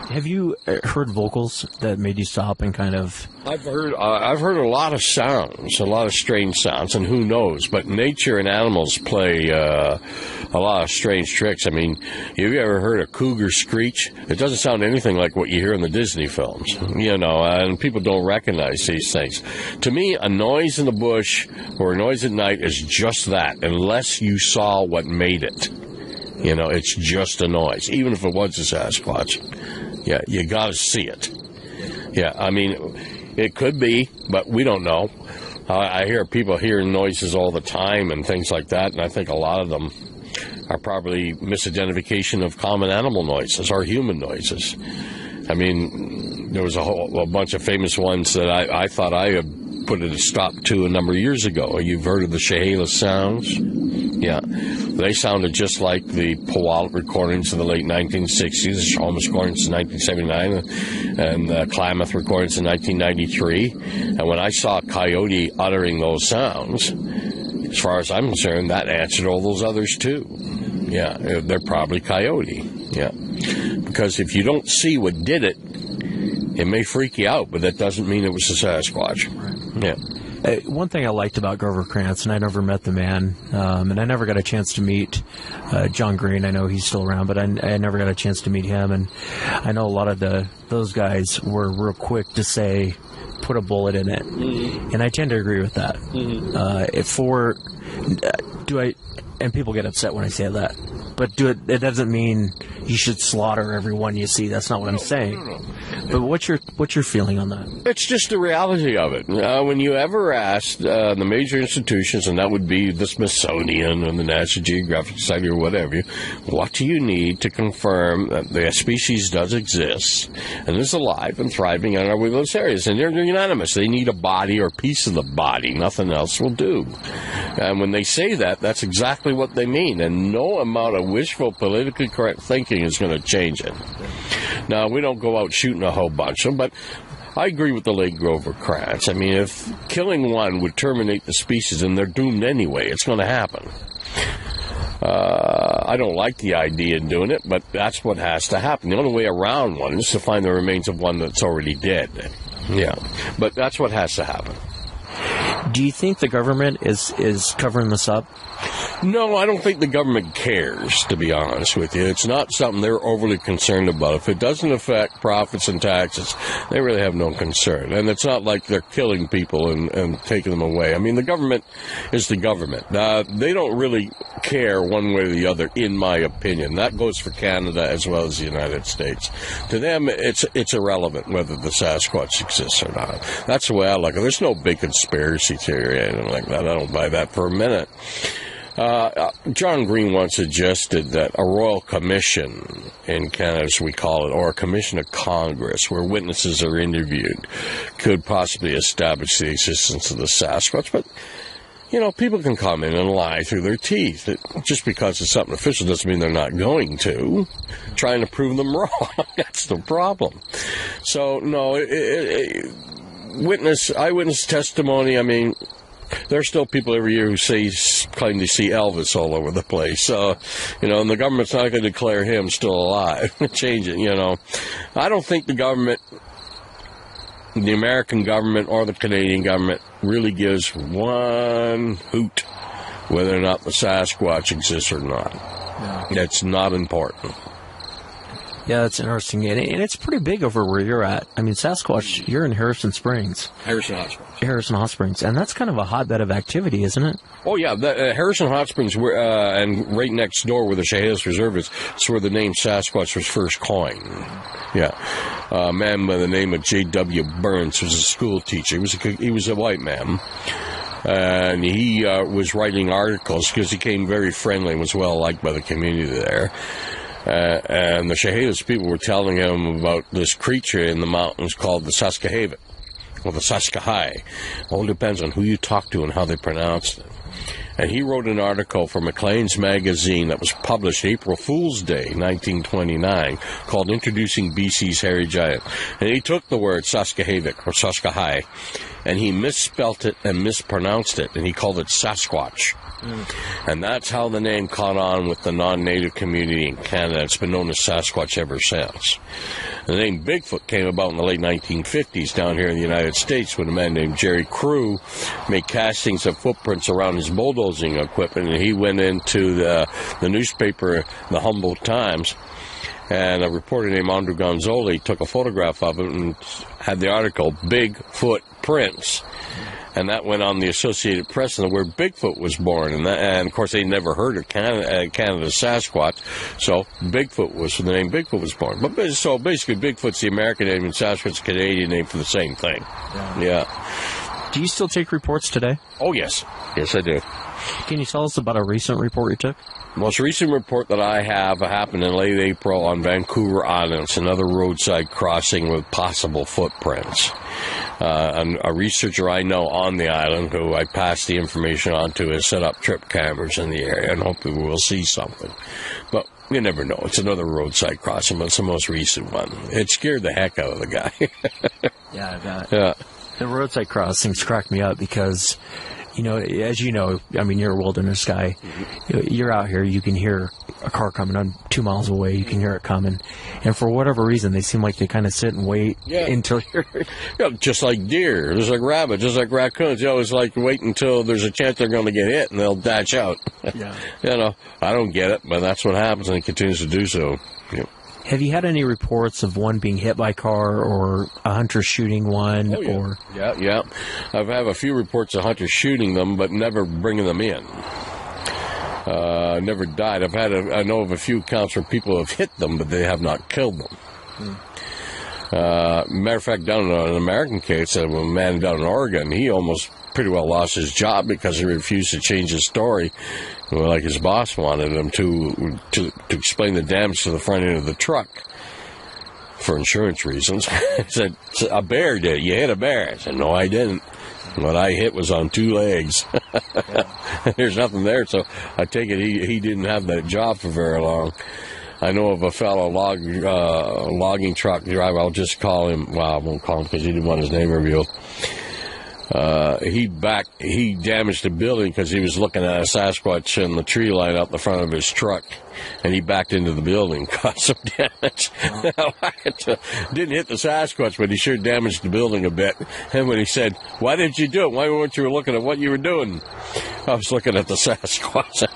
Have you heard vocals that made you stop and kind of... I've heard a lot of sounds, a lot of strange sounds, and who knows? But nature and animals play a lot of strange tricks. I mean, have you ever heard a cougar screech? It doesn't sound anything like what you hear in the Disney films, and people don't recognize these things. To me, a noise in the bush or a noise at night is just that, unless you saw what made it. It's just a noise, even if it was a Sasquatch. Yeah, you got to see it. Yeah, I mean, it could be, but we don't know. I hear people hearing noises all the time and things like that, and I think a lot of them are probably misidentification of common animal noises or human noises. I mean, there was a bunch of famous ones that I thought I had put a stop to a number of years ago. You've heard of the Chehalis sounds? Yeah. They sounded just like the Puyallup recordings of the late 1960s, the Shalmas recordings in 1979, and the Klamath recordings in 1993. And when I saw a coyote uttering those sounds, as far as I'm concerned, that answered all those others too. Yeah, they're probably coyote. Yeah. Because if you don't see what did it, it may freak you out, but that doesn't mean it was a Sasquatch. Yeah. One thing I liked about Grover Krantz, and I never met the man, and I never got a chance to meet John Green. I know he's still around, but I never got a chance to meet him. And I know a lot of those guys were real quick to say, put a bullet in it. Mm-hmm. And I tend to agree with that. Mm-hmm. And people get upset when I say that. But it doesn't mean you should slaughter everyone you see. That's not what I'm saying. No. But what's your feeling on that? It's just the reality of it. When you ever asked the major institutions, and that would be the Smithsonian and the National Geographic Society or whatever, what do you need to confirm that the species does exist and is alive and thriving in our wilderness areas? And they're unanimous. They need a body or piece of the body. Nothing else will do. And when they say that, that's exactly what they mean. And no amount of wishful, politically correct thinking is going to change it. Now, we don't go out shooting a whole bunch of them, but I agree with the late Grover Krantz. I mean, if killing one would terminate the species and they're doomed anyway, it's going to happen. I don't like the idea of doing it, but that's what has to happen. The only way around one is to find the remains of one that's already dead. Yeah, but that's what has to happen. Do you think the government is covering this up? No, I don't think the government cares, to be honest with you. It's not something they're overly concerned about. If it doesn't affect profits and taxes, they really have no concern. And it's not like they're killing people and taking them away. I mean, the government is the government. They don't really care one way or the other, in my opinion. That goes for Canada as well as the United States. To them, it's irrelevant whether the Sasquatch exists or not. That's the way I look at it. There's no big conspiracy theory or anything like that. I don't buy that for a minute. John Green once suggested that a royal commission in Canada, as we call it, or a commission of Congress, where witnesses are interviewed, could possibly establish the existence of the Sasquatch. But, people can come in and lie through their teeth. Just because it's something official doesn't mean they're not going to. Trying to prove them wrong. That's the problem. So, no, eyewitness testimony, I mean, there are still people every year who claim to see Elvis all over the place. And the government's not going to declare him still alive. Change it, I don't think the government, the American government or the Canadian government, really gives one hoot whether or not the Sasquatch exists or not. Yeah. It's not important. Yeah, that's interesting. And it's pretty big over where you're at. I mean, Sasquatch, you're in Harrison Springs. Harrison Hot Springs. And that's kind of a hotbed of activity, isn't it? Oh, yeah. Harrison Hot Springs, and right next door where the Chehalis Reserve is where the name Sasquatch was first coined. Yeah. A man by the name of J.W. Burns was a school teacher. He was a white man. And he was writing articles because he became very friendly and was well liked by the community there. And the Chehalis people were telling him about this creature in the mountains called the Saskahavik, or the Saskahai. All depends on who you talk to and how they pronounce it. And he wrote an article for Maclean's magazine that was published April Fool's Day, 1929, called Introducing BC's Hairy Giant. And he took the word Saskahavik, or Saskahai, and he misspelt it and mispronounced it, and he called it Sasquatch. And that's how the name caught on with the non-native community in Canada. It's been known as Sasquatch ever since. The name Bigfoot came about in the late 1950s down here in the United States when a man named Jerry Crew made castings of footprints around his bulldozing equipment, and he went into the newspaper, the Humboldt Times, and a reporter named Andrew Gonzoli took a photograph of it and had the article, Bigfoot Prints. And that went on the Associated Press, and the word Bigfoot was born. And of course, they never heard of Canada's Sasquatch, so the name Bigfoot was born. But so basically, Bigfoot's the American name, and Sasquatch's the Canadian name for the same thing. Yeah. Do you still take reports today? Oh, yes. Yes, I do. Can you tell us about a recent report you took? The most recent report that I have happened in late April on Vancouver Island. It's another roadside crossing with possible footprints. A researcher I know on the island, who I passed the information on to, has set up trip cameras in the area, and hopefully we'll see something. But you never know. It's another roadside crossing, but it's the most recent one. It scared the heck out of the guy. Yeah, I bet. Yeah. The roadside crossings crack me up because, as you know, I mean, you're a wilderness guy. You're out here, you can hear a car coming on 2 miles away. You can hear it coming. And for whatever reason, they seem like they kind of sit and wait until you're... Yeah, just like deer, just like rabbits, just like raccoons. It's like wait until there's a chance they're going to get hit and they'll dash out. Yeah. I don't get it, but that's what happens, and it continues to do so. Yeah. Have you had any reports of one being hit by a car or a hunter shooting one? Oh, yeah. Or Yeah. I've had a few reports of hunters shooting them, but never bringing them in. Never died. I know of a few accounts where people have hit them, but they have not killed them. Matter of fact, down in an American case, a man down in Oregon, he almost pretty well lost his job because he refused to change his story, like his boss wanted him to explain the damage to the front end of the truck for insurance reasons. He said, a bear did it. You hit a bear. I said, no, I didn't. What I hit was on 2 legs. There's nothing there, so I take it he didn't have that job for very long. I know of a fellow logging truck driver. I'll just call him. Well, I won't call him because he didn't want his name revealed. He damaged a building because he was looking at a Sasquatch in the tree line out the front of his truck, and he backed into the building, caused some damage. Didn't hit the Sasquatch, but he sure damaged the building a bit. And when he said, "Why didn't you do it? Why weren't you looking at what you were doing?" I was looking at the Sasquatch.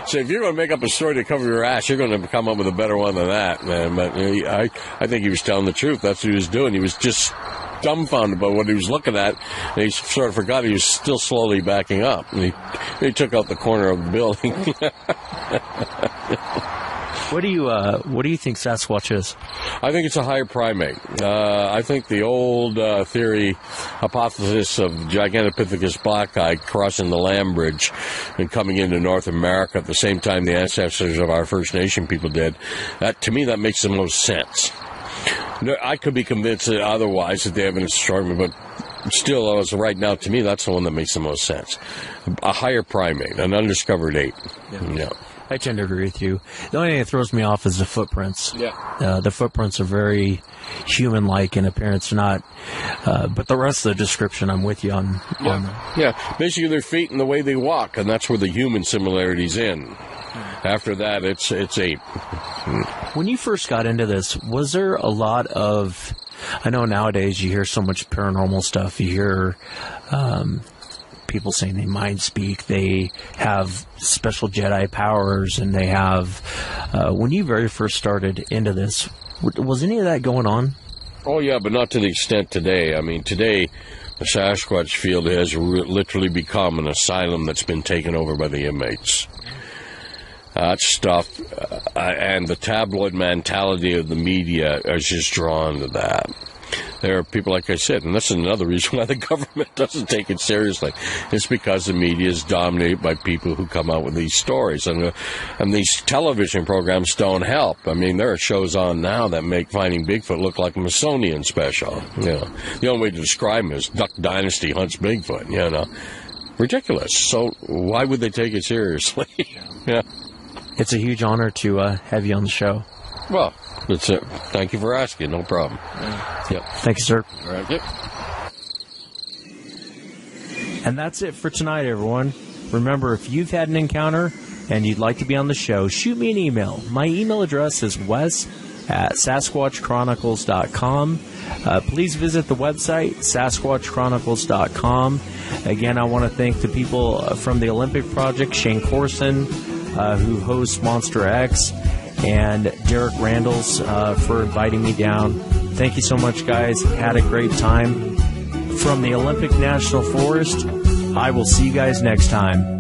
So if you're going to make up a story to cover your ass, you're going to come up with a better one than that, man. But I think he was telling the truth. That's what he was doing. He was just dumbfounded by what he was looking at, and he sort of forgot he was still slowly backing up. And he took out the corner of the building. What do you think Sasquatch is? I think it's a higher primate. I think the old hypothesis of Gigantopithecus blacki crossing the land bridge and coming into North America at the same time the ancestors of our First Nation people did, to me that makes the most sense. I could be convinced otherwise that the evidence is strong, but still, as of right now, to me, that's the one that makes the most sense. A higher primate, an undiscovered ape. Yeah. I tend to agree with you. The only thing that throws me off is the footprints. Yeah. The footprints are very human-like in appearance, but the rest of the description, I'm with you on. Yeah. Basically, their feet and the way they walk, and that's where the human similarity's in. After that, it's ape. When you first got into this, was there a lot of... I know nowadays you hear so much paranormal stuff. You hear people saying they mind speak, they have special Jedi powers, and they have... when you very first started into this, was any of that going on? Oh, yeah, but not to the extent today. I mean, today, the Sasquatch field has literally become an asylum that's been taken over by the inmates. That stuff, and the tabloid mentality of the media is just drawn to that. There are people, like I said, and that's another reason why the government doesn't take it seriously. It's because the media is dominated by people who come out with these stories, and these television programs don't help. I mean, there are shows on now that make Finding Bigfoot look like a Smithsonian special. The only way to describe him is Duck Dynasty hunts Bigfoot. Ridiculous. So why would they take it seriously? Yeah. It's a huge honor to have you on the show. Well, that's it. Thank you for asking. No problem. Yep. Thank you, sir. All right. Yep. And that's it for tonight, everyone. Remember, if you've had an encounter and you'd like to be on the show, shoot me an email. My email address is wes@sasquatchchronicles.com. Please visit the website, sasquatchchronicles.com. Again, I want to thank the people from the Olympic Project, Shane Corson, who hosts Monster X, and Derek Randalls for inviting me down. Thank you so much, guys. Had a great time. From the Olympic National Forest, I will see you guys next time.